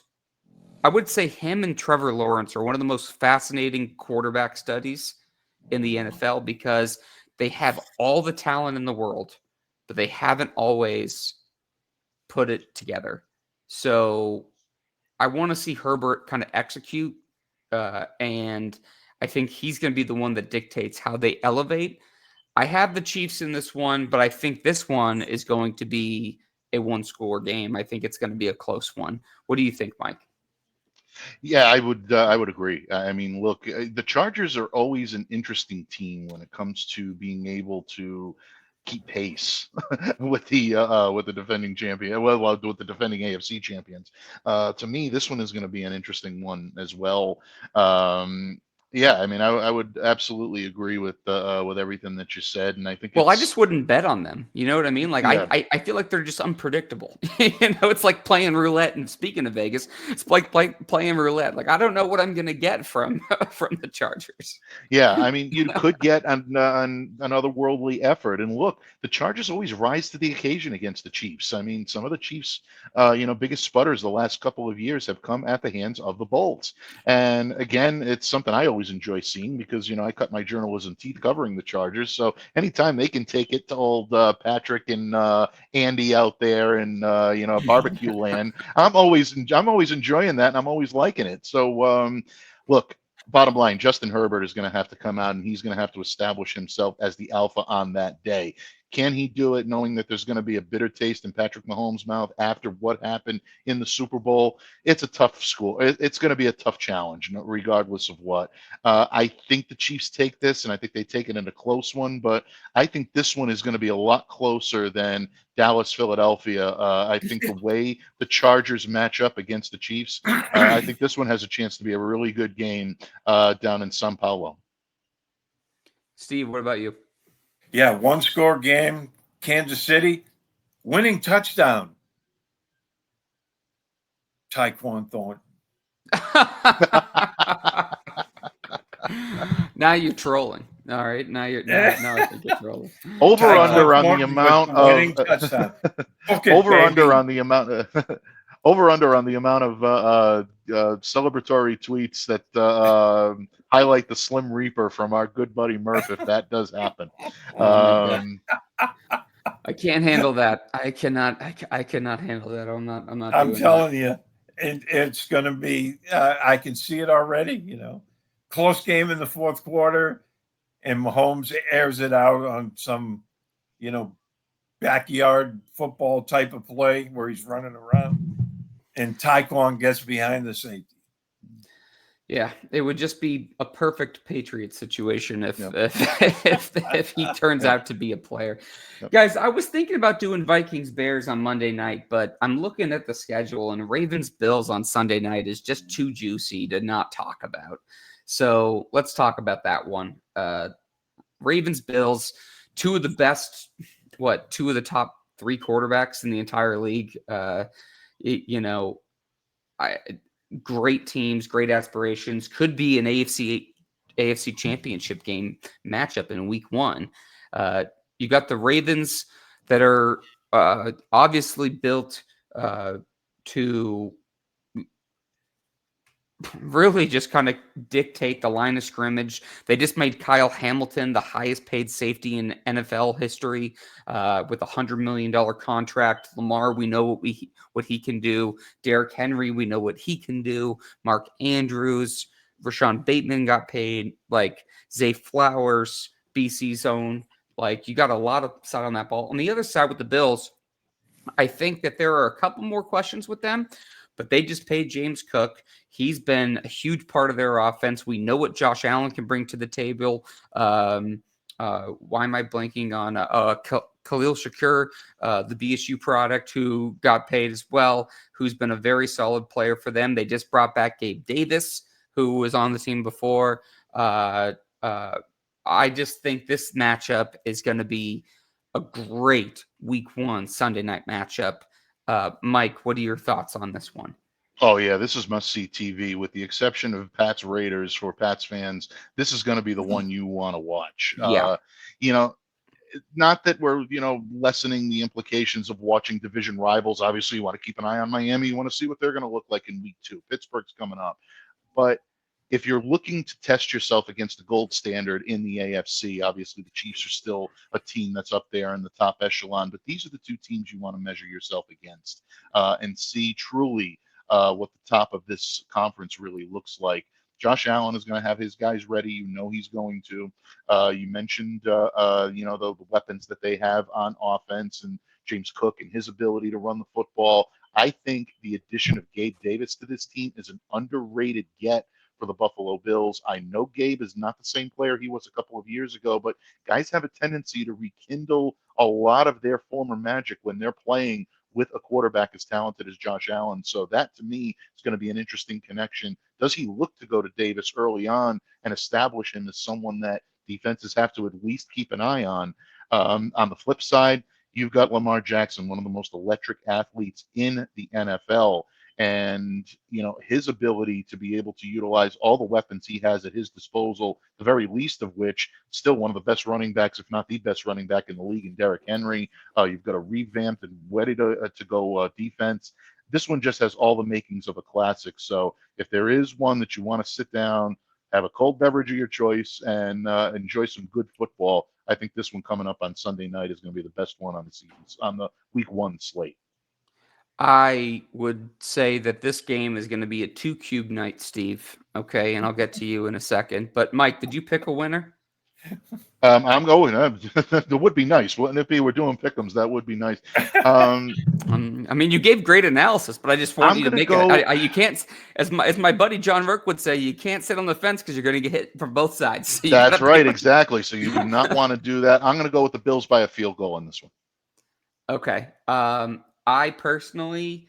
I would say him and Trevor Lawrence are one of the most fascinating quarterback studies in the NFL, because they have all the talent in the world, but they haven't always put it together. So I want to see Herbert kind of execute and I think he's going to be the one that dictates how they elevate. I have the Chiefs in this one, but I think this one is going to be a one-score game. I think it's going to be a close one. What do you think, Mike? Yeah, I would agree. I mean, look, the Chargers are always an interesting team when it comes to being able to keep pace with the defending champion, well, with the defending AFC champions. To me, this one is going to be an interesting one as well. Yeah, I mean, I would absolutely agree with everything that you said, and I think Well, I it's just wouldn't bet on them. You know what I mean? Like yeah. I feel like they're just unpredictable. It's like playing roulette. And speaking of Vegas, it's like playing roulette. Like I don't know what I'm gonna get from from the Chargers. Yeah, I mean, you could get an otherworldly effort. And look, the Chargers always rise to the occasion against the Chiefs. I mean, some of the Chiefs, biggest sputters the last couple of years have come at the hands of the Bolts. And again, it's something I always enjoy seeing because, I cut my journalism teeth covering the Chargers. So anytime they can take it to old Patrick and Andy out there in, barbecue land, I'm always enjoying that and I'm always liking it. So, look, bottom line, Justin Herbert is going to have to come out and he's going to have to establish himself as the alpha on that day. Can he do it knowing that there's going to be a bitter taste in Patrick Mahomes' mouth after what happened in the Super Bowl? It's a tough school. It's going to be a tough challenge, regardless of what. I think the Chiefs take this, and I think they take it in a close one, but I think this one is going to be a lot closer than Dallas, Philadelphia. I think the way the Chargers match up against the Chiefs, I think this one has a chance to be a really good game down in Sao Paulo. Steve, what about you? Yeah, one-score game, Kansas City, winning touchdown, Tyquan Thornton. Now you're trolling. All right. Now I think you're trolling. Over under on the amount of over under on the amount of celebratory tweets that highlight the Slim Reaper from our good buddy Murph, if that does happen. I can't handle that. I cannot handle that. I'm not. I'm telling you, it's going to be. I can see it already. Close game in the fourth quarter, and Mahomes airs it out on some, backyard football type of play where he's running around, and Tyquan gets behind the safety. Yeah, it would just be a perfect Patriots situation if he turns out to be a player. Yep. Guys, I was thinking about doing Vikings Bears on Monday night, but I'm looking at the schedule and Ravens Bills on Sunday night is just too juicy to not talk about. So let's talk about that one. Ravens Bills, two of the top three quarterbacks in the entire league. Great teams, great aspirations. Could be an AFC championship game matchup in week one. You got the Ravens that are obviously built to really just kind of dictate the line of scrimmage. They just made Kyle Hamilton the highest paid safety in NFL history with a $100 million contract. Lamar, we know what he can do. Derrick Henry, we know what he can do. Mark Andrews, Rashawn Bateman got paid. Like Zay Flowers, BC's own. Like you got a lot of side on that ball. On the other side with the Bills, I think that there are a couple more questions with them. But they just paid James Cook. He's been a huge part of their offense. We know what Josh Allen can bring to the table. Why am I blanking on Khalil Shakur, the BSU product, who got paid as well, who's been a very solid player for them. They just brought back Gabe Davis, who was on the team before. I just think this matchup is going to be a great week one Sunday night matchup. Mike, what are your thoughts on this one? Oh, yeah, this is must-see TV. With the exception of Pats Raiders for Pats fans, this is going to be the one you want to watch. Yeah. Not that we're, lessening the implications of watching division rivals. Obviously, you want to keep an eye on Miami. You want to see what they're going to look like in week two. Pittsburgh's coming up. But if you're looking to test yourself against the gold standard in the AFC, obviously the Chiefs are still a team that's up there in the top echelon, but these are the two teams you want to measure yourself against and see truly what the top of this conference really looks like. Josh Allen is going to have his guys ready. You know he's going to. You mentioned, the weapons that they have on offense and James Cook and his ability to run the football. I think the addition of Gabe Davis to this team is an underrated get for the Buffalo Bills. I know Gabe is not the same player he was a couple of years ago, but guys have a tendency to rekindle a lot of their former magic when they're playing with a quarterback as talented as Josh Allen. So that, to me, is going to be an interesting connection. Does he look to go to Davis early on and establish him as someone that defenses have to at least keep an eye on? On the flip side, you've got Lamar Jackson, one of the most electric athletes in the NFL. And, his ability to be able to utilize all the weapons he has at his disposal, the very least of which, still one of the best running backs, if not the best running back in the league in Derrick Henry. You've got a revamped and ready to go defense. This one just has all the makings of a classic. So if there is one that you want to sit down, have a cold beverage of your choice, and enjoy some good football, I think this one coming up on Sunday night is going to be the best one on the season, on the week 1 slate. I would say that this game is going to be a 2-cube night, Steve. Okay, and I'll get to you in a second. But Mike, did you pick a winner? I'm going. That would be nice, wouldn't it be? We're doing pick'ems. That would be nice. You gave great analysis, but I just want you to make it. You can't, as my buddy John Merck would say, you can't sit on the fence because you're going to get hit from both sides. So that's right, exactly. So you do not want to do that. I'm going to go with the Bills by a field goal on this one. Okay. I personally,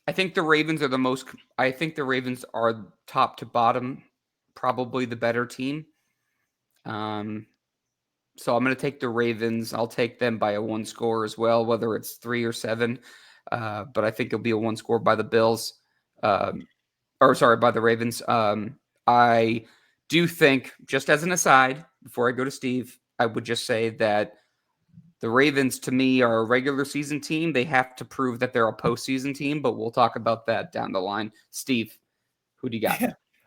I think the Ravens are I think the Ravens are top to bottom, probably the better team. So I'm going to take the Ravens. I'll take them by a 1 score as well, whether it's 3 or 7. But I think it'll be a 1 score by the Bills, by the Ravens. I do think, just as an aside, before I go to Steve, I would just say that the Ravens, to me, are a regular season team. They have to prove that they're a postseason team, but we'll talk about that down the line. Steve, who do you got?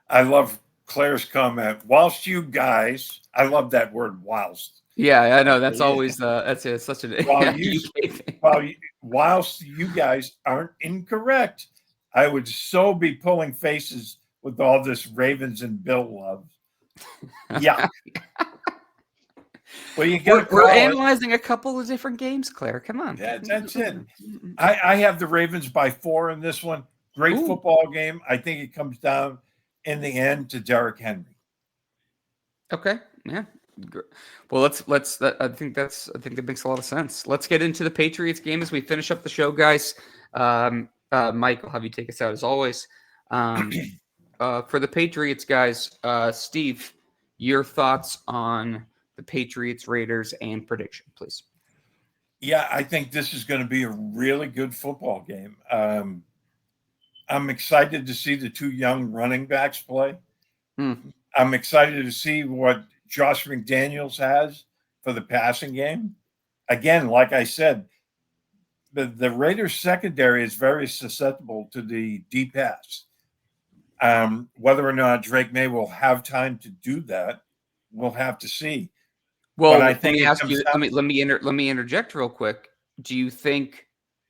I love Claire's comment. Whilst you guys, I love that word, whilst. Yeah, I know. That's always that's such an UK thing. Whilst you guys aren't incorrect, I would so be pulling faces with all this Ravens and Bill love. Yeah. Well, we're analyzing a couple of different games, Claire. Come on. That's it. I have the Ravens by 4 in this one. Great football game. I think it comes down in the end to Derrick Henry. Okay. Yeah. Well, let's. I think that makes a lot of sense. Let's get into the Patriots game as we finish up the show, guys. Mike, I'll have you take us out as always. For the Patriots, guys, Steve, your thoughts on the Patriots, Raiders, and prediction, please. Yeah, I think this is going to be a really good football game. I'm excited to see the 2 young running backs play. I'm excited to see what Josh McDaniels has for the passing game. Again, like I said, the Raiders secondary is very susceptible to the deep pass. Whether or not Drake May will have time to do that, we'll have to see. Well, let me interject real quick. Do you think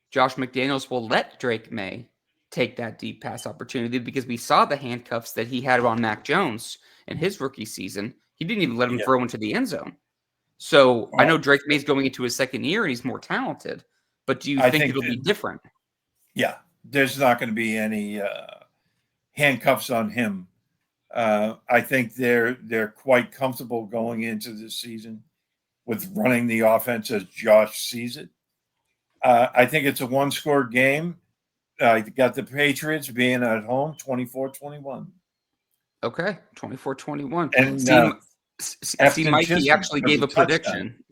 Josh McDaniels will let Drake May take that deep pass opportunity? Because we saw the handcuffs that he had on Mac Jones in his rookie season. He didn't even let him throw into the end zone. So I know Drake May's going into his second year and he's more talented, but do you think it'll be different? Yeah, there's not going to be any handcuffs on him. I think they're quite comfortable going into this season with running the offense as Josh sees it. I think it's a 1-score game. I got the Patriots being at home 24-21. Okay, 24-21. And Mikey actually gave a prediction.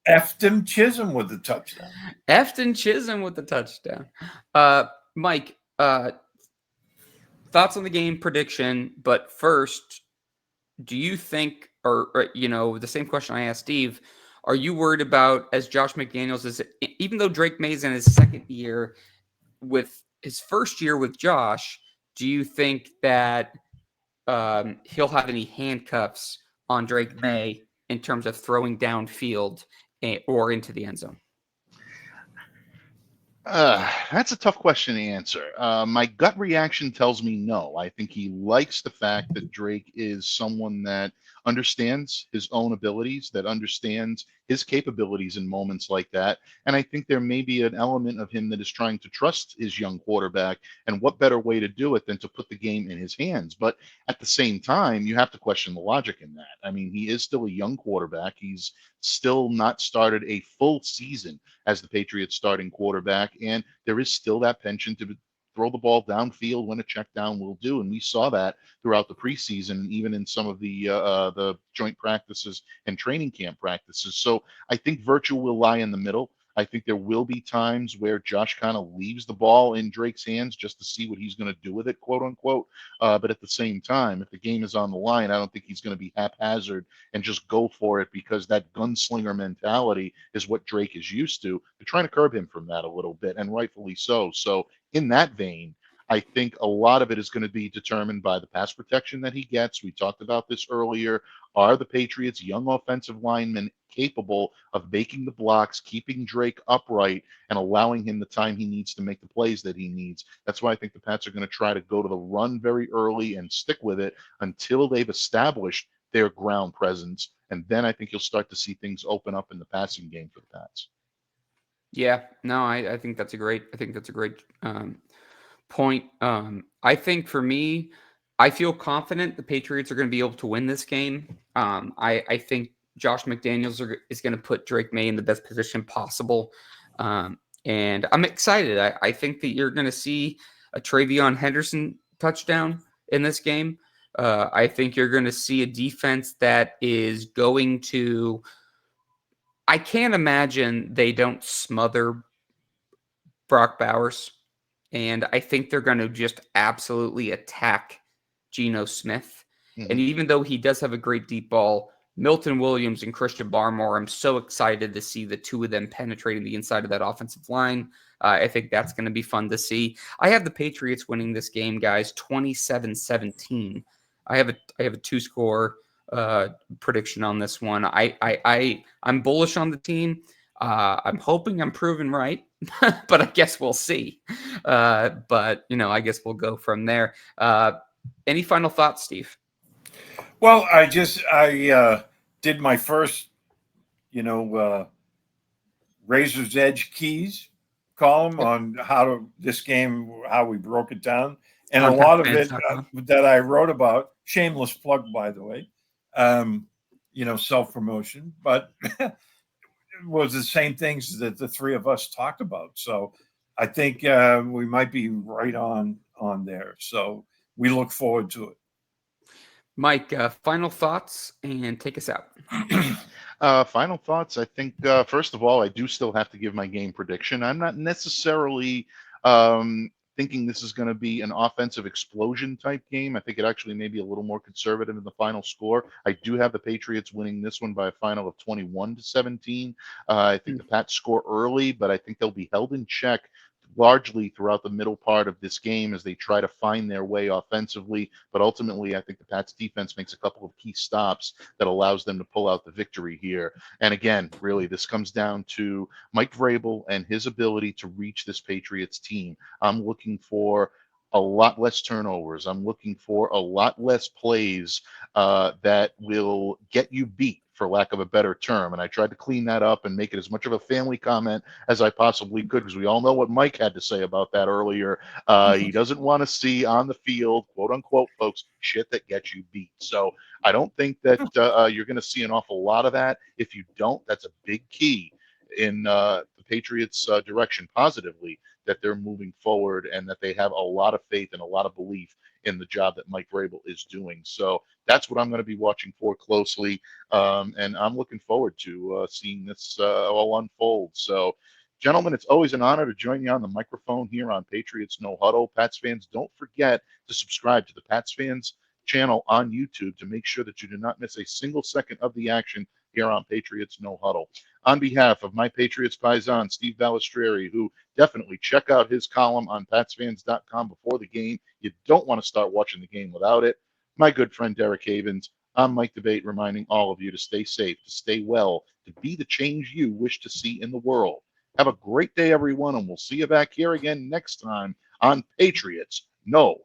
Efton Chisholm with the touchdown. Efton Chisholm with the touchdown. Mike, thoughts on the game, prediction, but first, do you think, or the same question I asked Steve, are you worried about, as Josh McDaniels is, even though Drake May's in his second year, with his first year with Josh, do you think that he'll have any handcuffs on Drake May in terms of throwing downfield or into the end zone? That's a tough question to answer. My gut reaction tells me no. I think he likes the fact that Drake is someone that understands his own abilities, that understands his capabilities in moments like that. And I think there may be an element of him that is trying to trust his young quarterback. And what better way to do it than to put the game in his hands? But at the same time, you have to question the logic in that. I mean, he is still a young quarterback. He's still not started a full season as the Patriots starting quarterback. And there is still that penchant to throw the ball downfield when a check down will do. And we saw that throughout the preseason, even in some of the joint practices and training camp practices. So I think virtue will lie in the middle. I think there will be times where Josh kind of leaves the ball in Drake's hands just to see what he's going to do with it, quote unquote. But at the same time, if the game is on the line, I don't think he's going to be haphazard and just go for it because that gunslinger mentality is what Drake is used to. They're trying to curb him from that a little bit, and rightfully so. So, in that vein, I think a lot of it is going to be determined by the pass protection that he gets. We talked about this earlier. Are the Patriots' young offensive linemen capable of making the blocks, keeping Drake upright, and allowing him the time he needs to make the plays that he needs? That's why I think the Pats are going to try to go to the run very early and stick with it until they've established their ground presence. And then I think you'll start to see things open up in the passing game for the Pats. Yeah, no, I think that's a great. Point. I think for me, I feel confident the Patriots are going to be able to win this game. I think Josh McDaniels is going to put Drake May in the best position possible. And I'm excited. I think that you're going to see a Travion Henderson touchdown in this game. I think you're going to see a defense that is going to. I can't imagine they don't smother Brock Bowers. And I think they're going to just absolutely attack Geno Smith. And Mm-hmm. even though he does have a great deep ball, Milton Williams and Christian Barmore, I'm so excited to see the two of them penetrating the inside of that offensive line. I think that's going to be fun to see. I have the Patriots winning this game, guys, 27-17. I have a two-score prediction on this one. I'm bullish on the team. I'm hoping I'm proven right, but I guess we'll see. But I guess we'll go from there. Any final thoughts, Steve? Well, I did my first, Razor's Edge keys column on how we broke it down, and a On lot of it PatsFans.com. that I wrote about. Shameless plug, by the way. Self promotion, but was the same things that the three of us talked about. So I think we might be right on there. So we look forward to it. Mike, final thoughts and take us out. Final thoughts. I think, first of all, I do still have to give my game prediction. I'm not necessarily thinking this is going to be an offensive explosion type game. I think it actually may be a little more conservative in the final score. I do have the Patriots winning this one by a final of 21-17. I think the Pats score early, but I think they'll be held in check largely throughout the middle part of this game as they try to find their way offensively. But ultimately, I think the Pats defense makes a couple of key stops that allows them to pull out the victory here. And again, really, this comes down to Mike Vrabel and his ability to reach this Patriots team. I'm looking for a lot less turnovers. I'm looking for a lot less plays that will get you beat, for lack of a better term. And I tried to clean that up and make it as much of a family comment as I possibly could, because we all know what Mike had to say about that earlier. He doesn't want to see on the field, quote unquote, folks, shit that gets you beat. So I don't think that you're going to see an awful lot of that. If you don't, that's a big key in the Patriots' direction positively, that they're moving forward and that they have a lot of faith and a lot of belief in the job that Mike Vrabel is doing. So that's what I'm going to be watching for closely. And I'm looking forward to seeing this all unfold. So, gentlemen, it's always an honor to join you on the microphone here on Patriots No Huddle. Pats fans, don't forget to subscribe to the Pats Fans channel on YouTube to make sure that you do not miss a single second of the action here on Patriots No Huddle. On behalf of my Patriots paisan, Steve Balestrieri, who definitely check out his column on PatsFans.com before the game. You don't want to start watching the game without it. My good friend Derek Havens, I'm Mike Debate, reminding all of you to stay safe, to stay well, to be the change you wish to see in the world. Have a great day, everyone, and we'll see you back here again next time on Patriots Know